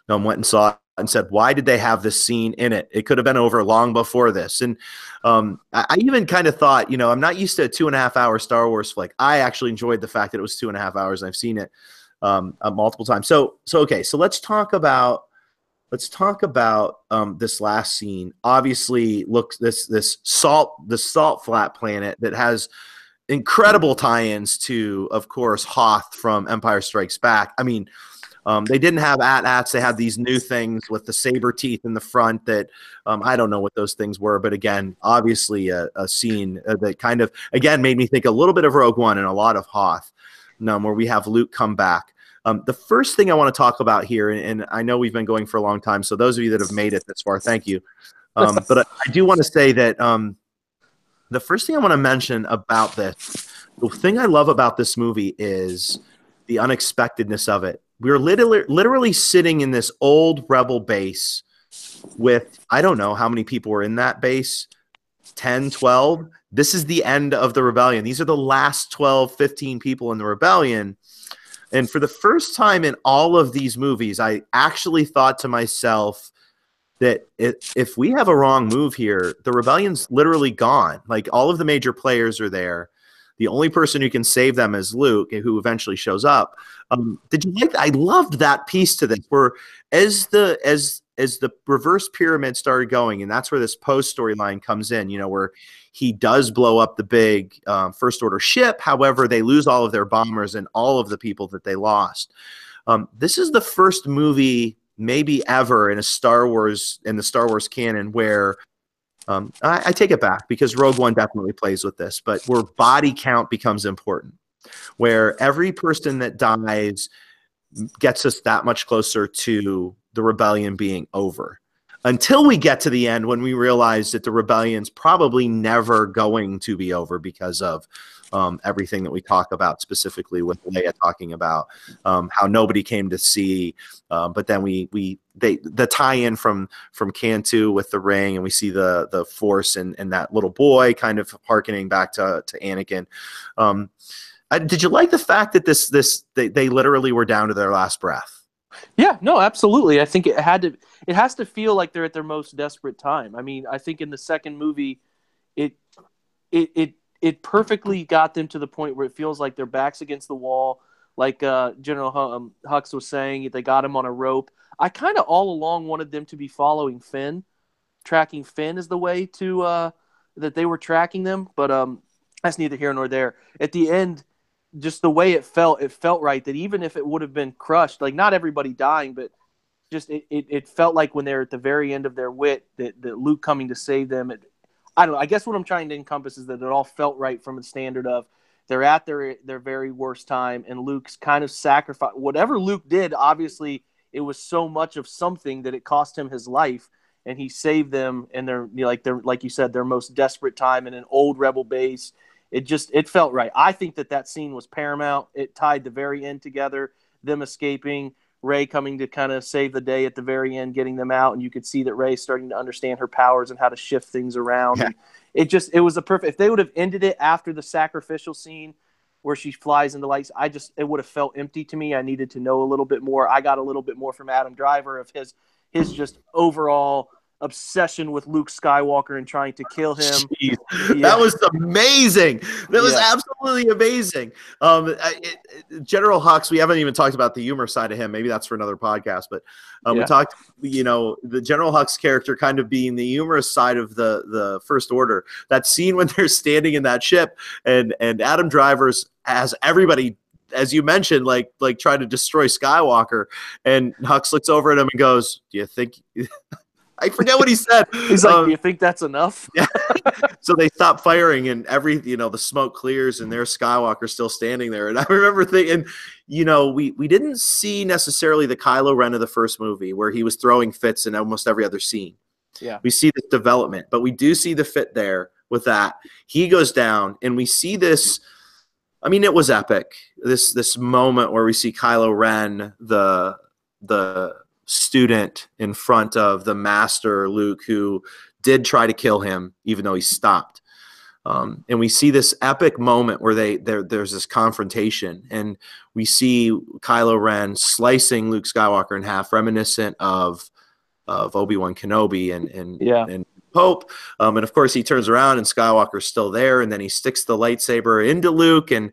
went and saw it and said, "Why did they have this scene in it? It could have been over long before this." And I even kind of thought, I'm not used to a 2.5 hour Star Wars flick. I actually enjoyed the fact that it was 2.5 hours, and I've seen it multiple times. So okay, so let's talk about this last scene. Obviously, look this salt flat planet that has incredible tie-ins to, of course, Hoth from Empire Strikes Back. I mean, they didn't have AT-ATs. They had these new things with the saber teeth in the front that I don't know what those things were. But again, obviously a scene that kind of, again, made me think a little bit of Rogue One and a lot of Hoth, where we have Luke come back. The first thing I want to talk about here, and I know we've been going for a long time, so those of you that have made it this far, thank you. But I do want to say that the first thing I want to mention about this, the thing I love about this movie is the unexpectedness of it. We're literally sitting in this old rebel base with, I don't know how many people were in that base, 10, 12. This is the end of the rebellion. These are the last 12, 15 people in the rebellion. And for the first time in all of these movies, I actually thought to myself that if we have a wrong move here, the rebellion's literally gone. Like all of the major players are there. The only person who can save them is Luke, who eventually shows up. Did you like that? I loved that piece to this, where as the reverse pyramid started going, and that's where this post storyline comes in. Where he does blow up the big First Order ship. However, they lose all of their bombers and all of the people that they lost. This is the first movie, maybe ever, in the Star Wars canon where I take it back because Rogue One definitely plays with this, but where body count becomes important, where every person that dies gets us that much closer to the rebellion being over. Until we get to the end when we realize that the rebellion's probably never going to be over because of everything that we talk about, specifically with Leia talking about how nobody came to see, but then the tie-in from Cantu with the ring, and we see the Force and that little boy kind of hearkening back to Anakin. Did you like the fact that they literally were down to their last breath? Yeah, no, absolutely. I think it has to feel like they're at their most desperate time. I mean, I think in the second movie, it it perfectly got them to the point where it feels like their backs against the wall, like General Hux was saying. They got him on a rope. I kind of all along wanted them to be following Finn, tracking Finn is the way to that they were tracking them, but that's neither here nor there. At the end, just the way it felt right that even if it would have been crushed, like not everybody dying, but just it felt like when they're at the very end of their wit that Luke coming to save them. I don't know. I guess what I'm trying to encompass is that it all felt right from the standard of they're at their very worst time, and Luke's kind of sacrifice. Whatever Luke did, obviously, it was so much of something that it cost him his life, and he saved them. And they're like you said, their most desperate time in an old rebel base. It felt right. I think that scene was paramount. It tied the very end together. Them escaping, Rey coming to kind of save the day at the very end, getting them out, and you could see that Rey's starting to understand her powers and how to shift things around. Yeah. And it was a perfect. If they would have ended it after the sacrificial scene where she flies in the lights, it would have felt empty to me. I needed to know a little bit more. I got a little bit more from Adam Driver of his just overall obsession with Luke Skywalker and trying to kill him. Jeez, Yeah. that was amazing. That was Yeah. absolutely amazing. General Hux, we haven't even talked about the humor side of him. Maybe that's for another podcast. But we Yeah. talked, the General Hux character kind of being the humorous side of the First Order. That scene when they're standing in that ship and Adam Driver's has everybody, as you mentioned, like try to destroy Skywalker, and Hux looks over at him and goes, "Do you think?" I forget what he said. He's like, "Do you think that's enough?" Yeah. So they stop firing, and the smoke clears, and there's Skywalker still standing there. And I remember thinking, we didn't see necessarily the Kylo Ren of the first movie where he was throwing fits in almost every other scene. Yeah. We see this development, but we do see the fit there with that. He goes down, and we see this. I mean, it was epic. This moment where we see Kylo Ren, the student, in front of the master Luke, who did try to kill him, even though he stopped. And we see this epic moment where there's this confrontation, and we see Kylo Ren slicing Luke Skywalker in half, reminiscent of Obi-Wan Kenobi and Pope. And of course, he turns around and Skywalker's still there, and then he sticks the lightsaber into Luke, and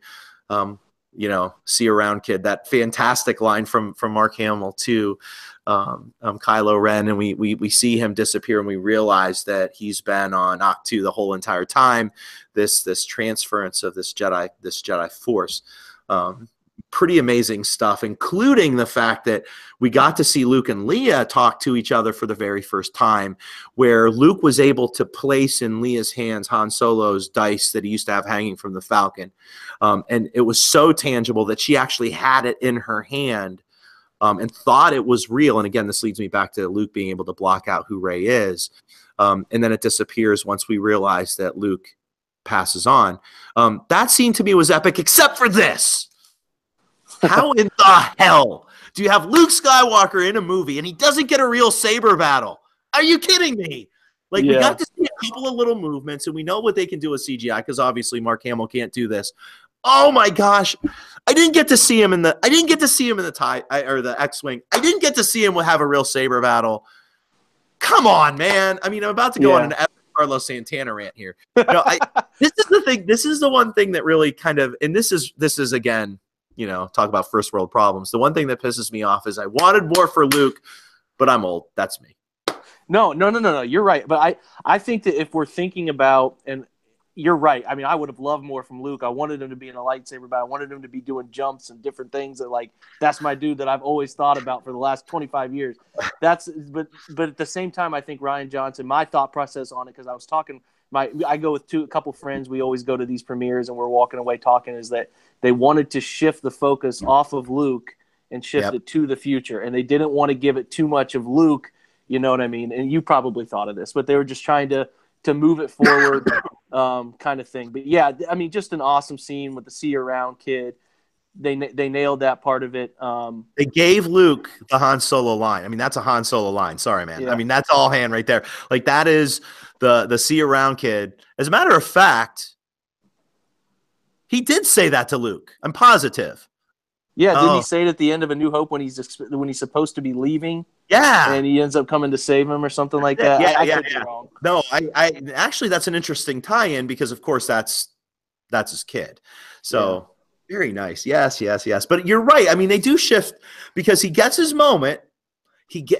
see you around, kid. That fantastic line from Mark Hamill to Kylo Ren, and we see him disappear, and we realize that he's been on Ahch-To the whole entire time. This transference of this Jedi Force. Pretty amazing stuff, including the fact that we got to see Luke and Leia talk to each other for the very first time, where Luke was able to place in Leia's hands Han Solo's dice that he used to have hanging from the Falcon. And it was so tangible that she actually had it in her hand and thought it was real. And again, this leads me back to Luke being able to block out who Rey is. And then it disappears once we realize that Luke passes on. That scene to me was epic, except for this. How in the hell do you have Luke Skywalker in a movie and he doesn't get a real saber battle? Are you kidding me? We got to see a couple of little movements, and we know what they can do with CGI because obviously Mark Hamill can't do this. Oh my gosh, I didn't get to see him in the TIE or the X-wing. I didn't get to see him have a real saber battle. Come on, man. I mean, I'm about to go on an epic Carlos Santana rant here. This is the thing. This is the one thing that really kind of, and this is again. Talk about first world problems. The one thing that pisses me off is I wanted more for Luke, but I'm old. That's me. No. You're right. But I think that if we're thinking about, and you're right. I mean, I would have loved more from Luke. I wanted him to be in a lightsaber battle. I wanted him to be doing jumps and different things that that's my dude that I've always thought about for the last 25 years. But at the same time, I think Rian Johnson, my thought process on it, because I was talking, I go with a couple friends. We always go to these premieres and we're walking away talking, is that they wanted to shift the focus off of Luke and shift it to the future. And they didn't want to give it too much of Luke. You know what I mean? And you probably thought of this, but they were just trying to move it forward kind of thing. But yeah, I mean, just an awesome scene with the see you around kid. They nailed that part of it. They gave Luke the Han Solo line. I mean, that's a Han Solo line. Sorry, man. Yeah. I mean, that's all Han right there. That is the see you around kid. As a matter of fact, he did say that to Luke. I'm positive. Yeah, didn't he say it at the end of A New Hope when he's supposed to be leaving? Yeah, and he ends up coming to save him or something like that. Yeah. No, I actually that's an interesting tie-in because of course that's his kid. So very nice. Yes. But you're right. I mean, they do shift because he gets his moment.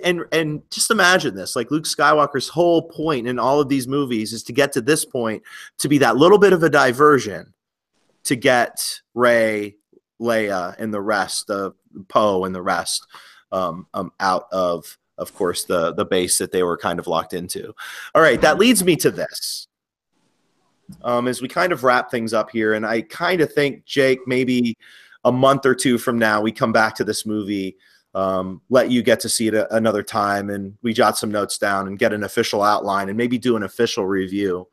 And just imagine this, Luke Skywalker's whole point in all of these movies is to get to this point, to be that little bit of a diversion to get Rey, Leia, and the rest of Poe and the rest out of course, the base that they were kind of locked into. All right, that leads me to this. As we kind of wrap things up here, and I kind of think, Jake, maybe a month or two from now, we come back to this movie, let you get to see it another time, and we jot some notes down and get an official outline and maybe do an official review.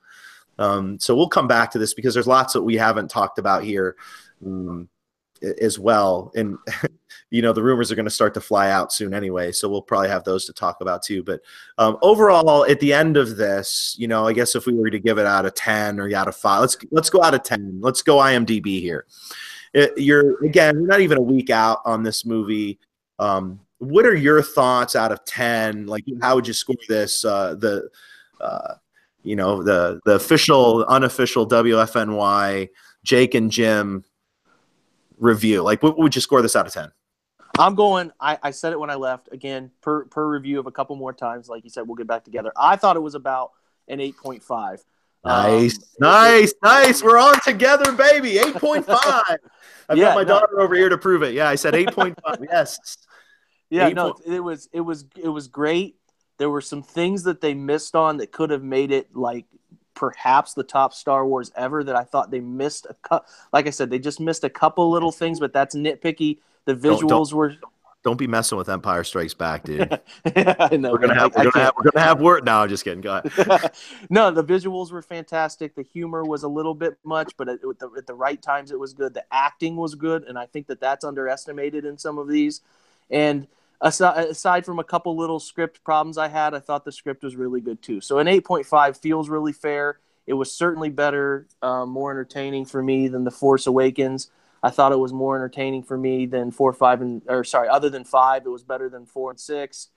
So we'll come back to this because there's lots that we haven't talked about here as well. And, the rumors are going to start to fly out soon anyway, so we'll probably have those to talk about too. But overall, at the end of this, I guess if we were to give it out of 10 or out of 5, let's go out of 10. Let's go IMDb here. We're not even a week out on this movie. what are your thoughts out of 10? Like, how would you score this? You know, the official, unofficial WFNY Jake and Jim review. Like, what would you score this out of 10? I'm going. I said it when I left. Again, per review of a couple more times. Like you said, we'll get back together. I thought it was about an 8.5. Nice. We're on together, baby. 8.5. I've got my daughter over here to prove it. Yeah, I said 8.5. Yes. Yeah, no, it was great. There were some things that they missed on that could have made it like perhaps the top Star Wars ever that I thought they missed. Like I said, they just missed a couple little things, but that's nitpicky. The visuals were. Don't be messing with Empire Strikes Back, dude. I know. We're gonna have work. No, just kidding. Go ahead. No, the visuals were fantastic. The humor was a little bit much, but at the right times it was good. The acting was good, and I think that's underestimated in some of these. And aside from a couple little script problems I thought the script was really good too. So an 8.5 feels really fair. It was certainly better, more entertaining for me than The Force Awakens. I thought it was more entertaining for me than other than 5, it was better than 4 and 6.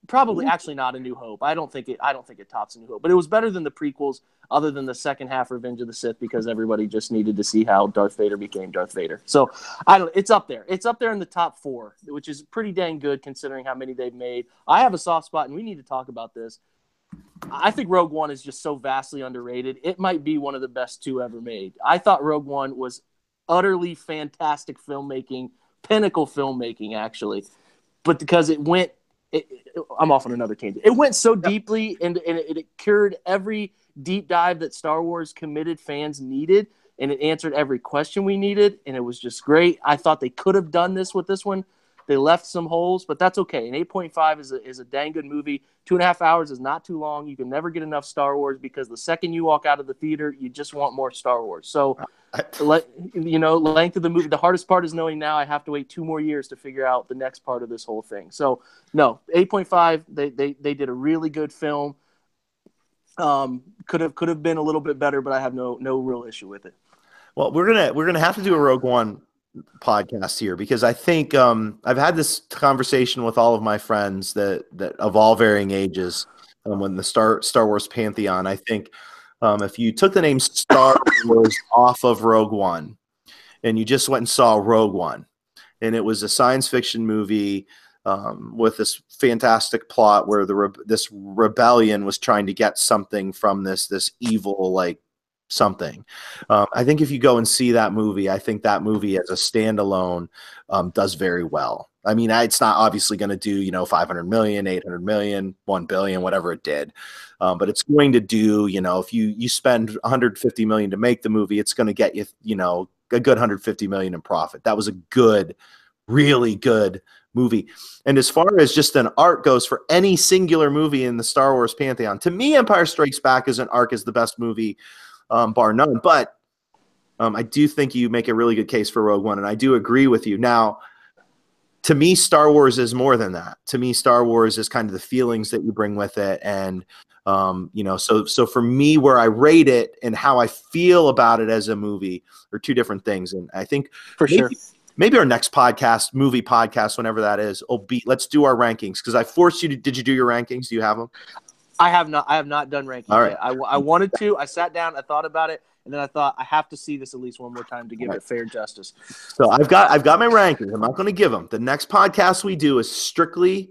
Probably actually not A New Hope. I don't think it tops A New Hope, but it was better than the prequels, other than the second half Revenge of the Sith, because everybody just needed to see how Darth Vader became Darth Vader. So it's up there. It's up there in the top 4, which is pretty dang good considering how many they've made. I have a soft spot, and we need to talk about this. I think Rogue One is just so vastly underrated. It might be one of the best 2 ever made. I thought Rogue One was utterly fantastic filmmaking, pinnacle filmmaking, actually. But because I'm off on another tangent. It went so deeply, and it cured every deep dive that Star Wars committed fans needed, and it answered every question we needed, and it was just great. I thought they could have done this with this one. They left some holes, but that's okay. An 8.5 is a dang good movie. 2.5 hours is not too long. You can never get enough Star Wars, because the second you walk out of the theater, you just want more Star Wars. So, length of the movie. The hardest part is knowing now I have to wait 2 more years to figure out the next part of this whole thing. So, no, 8.5. They did a really good film. Could have been a little bit better, but I have no real issue with it. Well, we're gonna have to do a Rogue One podcast here, because I think I've had this conversation with all of my friends that of all varying ages when the Star Wars pantheon. I think if you took the name Star Wars off of Rogue One and you just went and saw Rogue One, and it was a science fiction movie with this fantastic plot where this rebellion was trying to get something from this evil, like, something. I think if you go and see that movie, I think that movie as a standalone does very well. I mean, it's not obviously going to do, 500 million, 800 million, 1 billion, whatever it did. But it's going to do, if you spend 150 million to make the movie, it's going to get you, a good 150 million in profit. That was a good, really good movie. And as far as just an arc goes for any singular movie in the Star Wars pantheon, to me, Empire Strikes Back as an arc is the best movie, bar none. But I do think you make a really good case for Rogue One, and I do agree with you. Now, to me, Star Wars is more than that. To me, Star Wars is kind of the feelings that you bring with it, and so for me, where I rate it and how I feel about it as a movie are 2 different things. And I think maybe our next movie podcast, whenever that is, let's do our rankings, because I forced you to. Did you do your rankings? Do you have them? I have not done rankings yet. I wanted to. I sat down, I thought about it, and then I thought I have to see this at least one more time to give it fair justice. So I've got my rankings. I'm not going to give them. The next podcast we do is strictly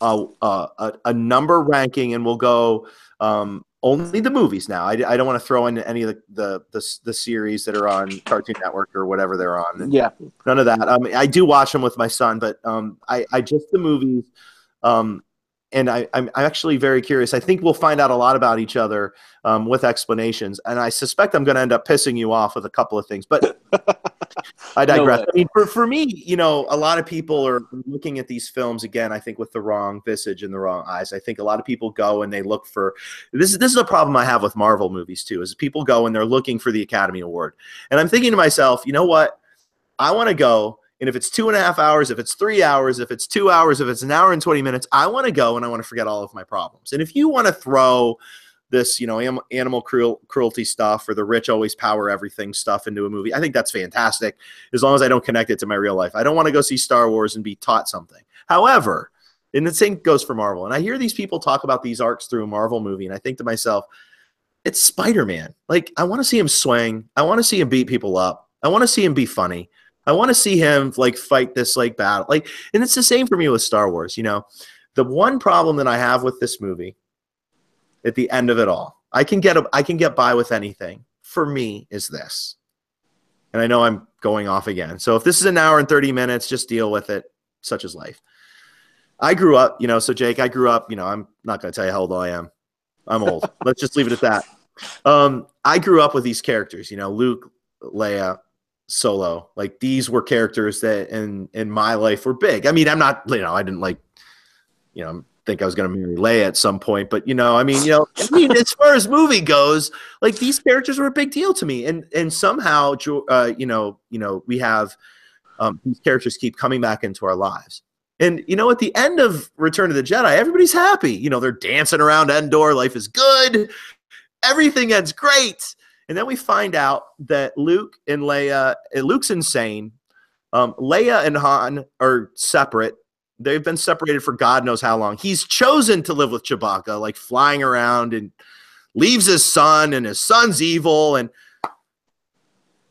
a number ranking, and we'll go only the movies now. I don't want to throw in any of the series that are on Cartoon Network or whatever they're on. Yeah, none of that. I do watch them with my son, but I just the movies. And I'm actually very curious. I think we'll find out a lot about each other with explanations. And I suspect I'm going to end up pissing you off with a couple of things. But I digress. I mean, for me, a lot of people are looking at these films, again, I think with the wrong visage and the wrong eyes. I think a lot of people go and they look for – this is a problem I have with Marvel movies too, is people go and they're looking for the Academy Award. And I'm thinking to myself, you know what? I want to go – and if it's 2.5 hours, if it's 3 hours, if it's 2 hours, if it's an hour and 20 minutes, I want to go and I want to forget all of my problems. And if you want to throw this, animal cruelty stuff or the rich always power everything stuff into a movie. I think that's fantastic as long as I don't connect it to my real life. I don't want to go see Star Wars and be taught something. However, and the same goes for Marvel. And I hear these people talk about these arcs through a Marvel movie, and I think to myself, it's Spider-Man. Like, I want to see him swing. I want to see him beat people up. I want to see him be funny. I want to see him like fight this like battle. Like, and it's the same for me with Star Wars. The one problem that I have with this movie at the end of it all, I can get by with anything, for me, is this. And I know I'm going off again. So if this is an hour and 30 minutes, just deal with it. Such is life. I grew up, so Jake, I'm not going to tell you how old I am. I'm old. Let's just leave it at that. I grew up with these characters, Luke, Leia, Solo. Like, these were characters that in my life were big. I mean, I'm not, I didn't think I was going to marry Leia at some point, but as far as movie goes, like, these characters were a big deal to me. And somehow, we have these characters keep coming back into our lives. And, at the end of Return of the Jedi, everybody's happy. They're dancing around Endor. Life is good. Everything ends great. And then we find out that Luke and Leia, Luke's insane. Leia and Han are separate. They've been separated for God knows how long. He's chosen to live with Chewbacca, like flying around, and leaves his son, and his son's evil. And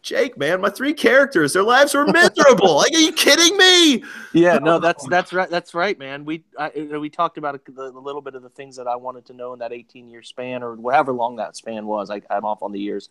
Jake, man, my 3 characters, their lives were miserable. Like, are you kidding me? Yeah, no, that's right. That's right, man. We talked about a little bit of the things that I wanted to know in that 18-year span, or however long that span was. I'm off on the years,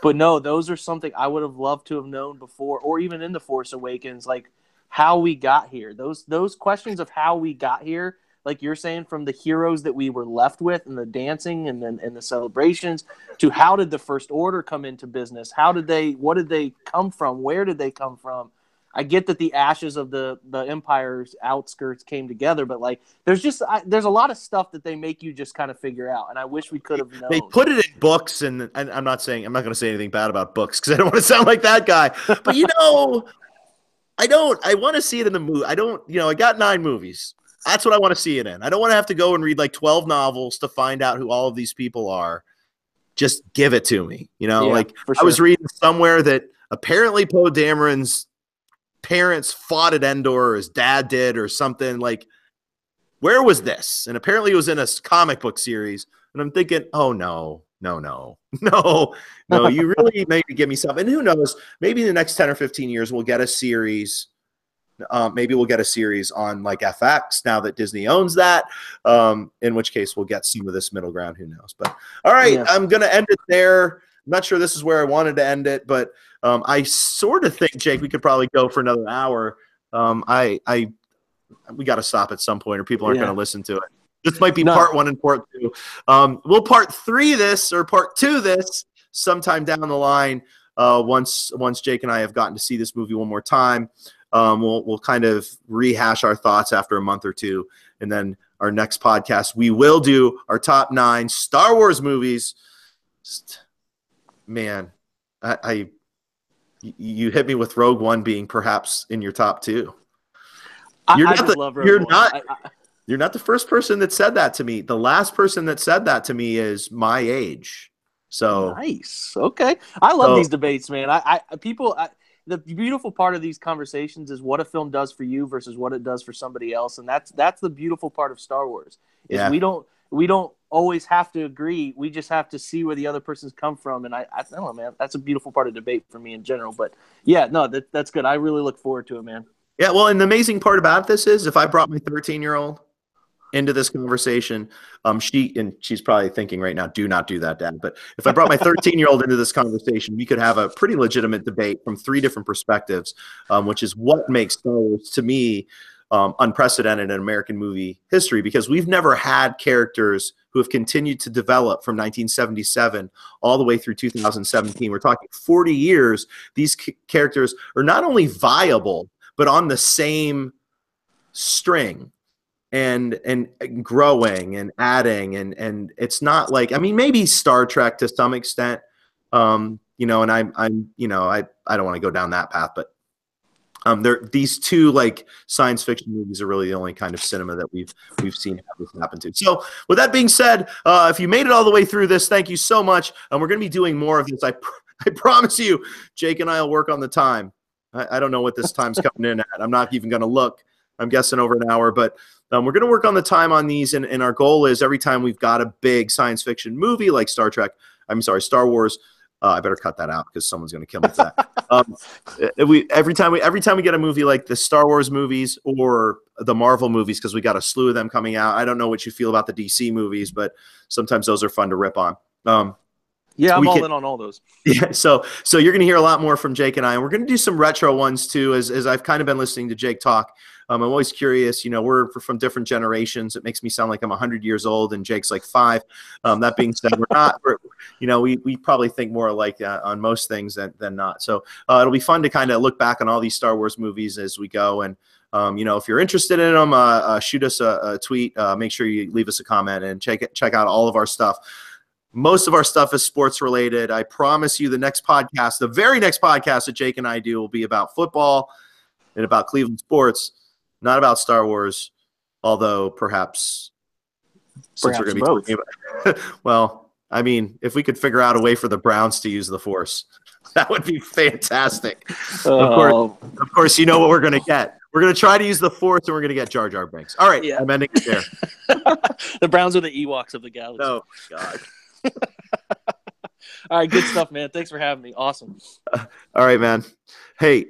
but no, those are something I would have loved to have known before, or even in The Force Awakens, like how we got here. Those questions of how we got here, like you're saying, from the heroes that we were left with, and the dancing and the celebrations, to how did the First Order come into business? What did they come from? Where did they come from? I get that the ashes of the Empire's outskirts came together, but like, there's a lot of stuff that they make you just kind of figure out. And I wish we could have known. They put it in books, and I'm not going to say anything bad about books, because I don't want to sound like that guy, but I want to see it in the movie. I got 9 movies. That's what I want to see it in. I don't want to have to go and read like 12 novels to find out who all of these people are. Just give it to me. Sure. I was reading somewhere that apparently Poe Dameron's parents fought at Endor, or his dad did, or something. Like, where was this? And apparently it was in a comic book series. And I'm thinking, oh, no. You really maybe give me something. And who knows? Maybe in the next 10 or 15 years, we'll get a series. Maybe we'll get a series on like FX now that Disney owns that. In which case we'll get some of this middle ground. Who knows? But all right, yeah. I'm going to end it there. I'm not sure this is where I wanted to end it, but I sort of think, Jake, we could probably go for another hour. We got to stop at some point, or people aren't going to listen to it. This might be part 1 and part 2. We'll part 3 this, or part 2 this, sometime down the line. Once Jake and I have gotten to see this movie one more time, we'll kind of rehash our thoughts after a month or two, and then our next podcast we will do our top 9 Star Wars movies. Man, you hit me with Rogue One being perhaps in your top 2. You're not the first person that said that to me. The last person that said that to me is my age. So nice. Okay. I love these debates, man. The beautiful part of these conversations is what a film does for you versus what it does for somebody else. And that's the beautiful part of Star Wars. Is we don't always have to agree. We just have to see where the other person's come from. And I don't know, man, that's a beautiful part of debate for me in general. But yeah, no, that's good. I really look forward to it, man. Yeah. Well, and the amazing part about this is if I brought my 13-year-old into this conversation, she's probably thinking right now, do not do that, Dad. But if I brought my 13-year-old into this conversation, we could have a pretty legitimate debate from 3 different perspectives, which is what makes Star Wars, to me, unprecedented in American movie history, because we've never had characters who have continued to develop from 1977 all the way through 2017. We're talking 40 years. These characters are not only viable, but on the same string. And growing and adding, and it's not like, I mean, maybe Star Trek to some extent, and I don't want to go down that path, but These two like science fiction movies are really the only kind of cinema that we've seen have this happen to. So with that being said, if you made it all the way through this, thank you so much. And we're going to be doing more of this. I promise you, Jake and I will work on the time. I don't know what this time's coming in at. I'm not even going to look. I'm guessing over an hour, but we're going to work on the time on these. And our goal is every time we've got a big science fiction movie like Star Wars. I better cut that out because someone's going to kill me for that. Every time we get a movie like the Star Wars movies or the Marvel movies, because we got a slew of them coming out. I don't know what you feel about the DC movies, but sometimes those are fun to rip on. Yeah, I'm all in on all those. Yeah, so you're going to hear a lot more from Jake and I, and we're going to do some retro ones too, as I've kind of been listening to Jake talk. I'm always curious, we're from different generations. It makes me sound like I'm 100 years old and Jake's like 5. That being said, we're not, we probably think more alike on most things than not. So it'll be fun to kind of look back on all these Star Wars movies as we go. And, if you're interested in them, shoot us a tweet. Make sure you leave us a comment and check out all of our stuff. Most of our stuff is sports related. I promise you the very next podcast that Jake and I do will be about football and about Cleveland sports, not about Star Wars, although perhaps since we're going to be talking about well, I mean, if we could figure out a way for the Browns to use the Force, that would be fantastic. Of course, you know what we're going to get. We're going to try to use the Force, and we're going to get Jar Jar Binks. All right, yeah. I'm ending it there. The Browns are the Ewoks of the galaxy. Oh, God. All right, good stuff, man. Thanks for having me. Awesome. All right, man. Hey,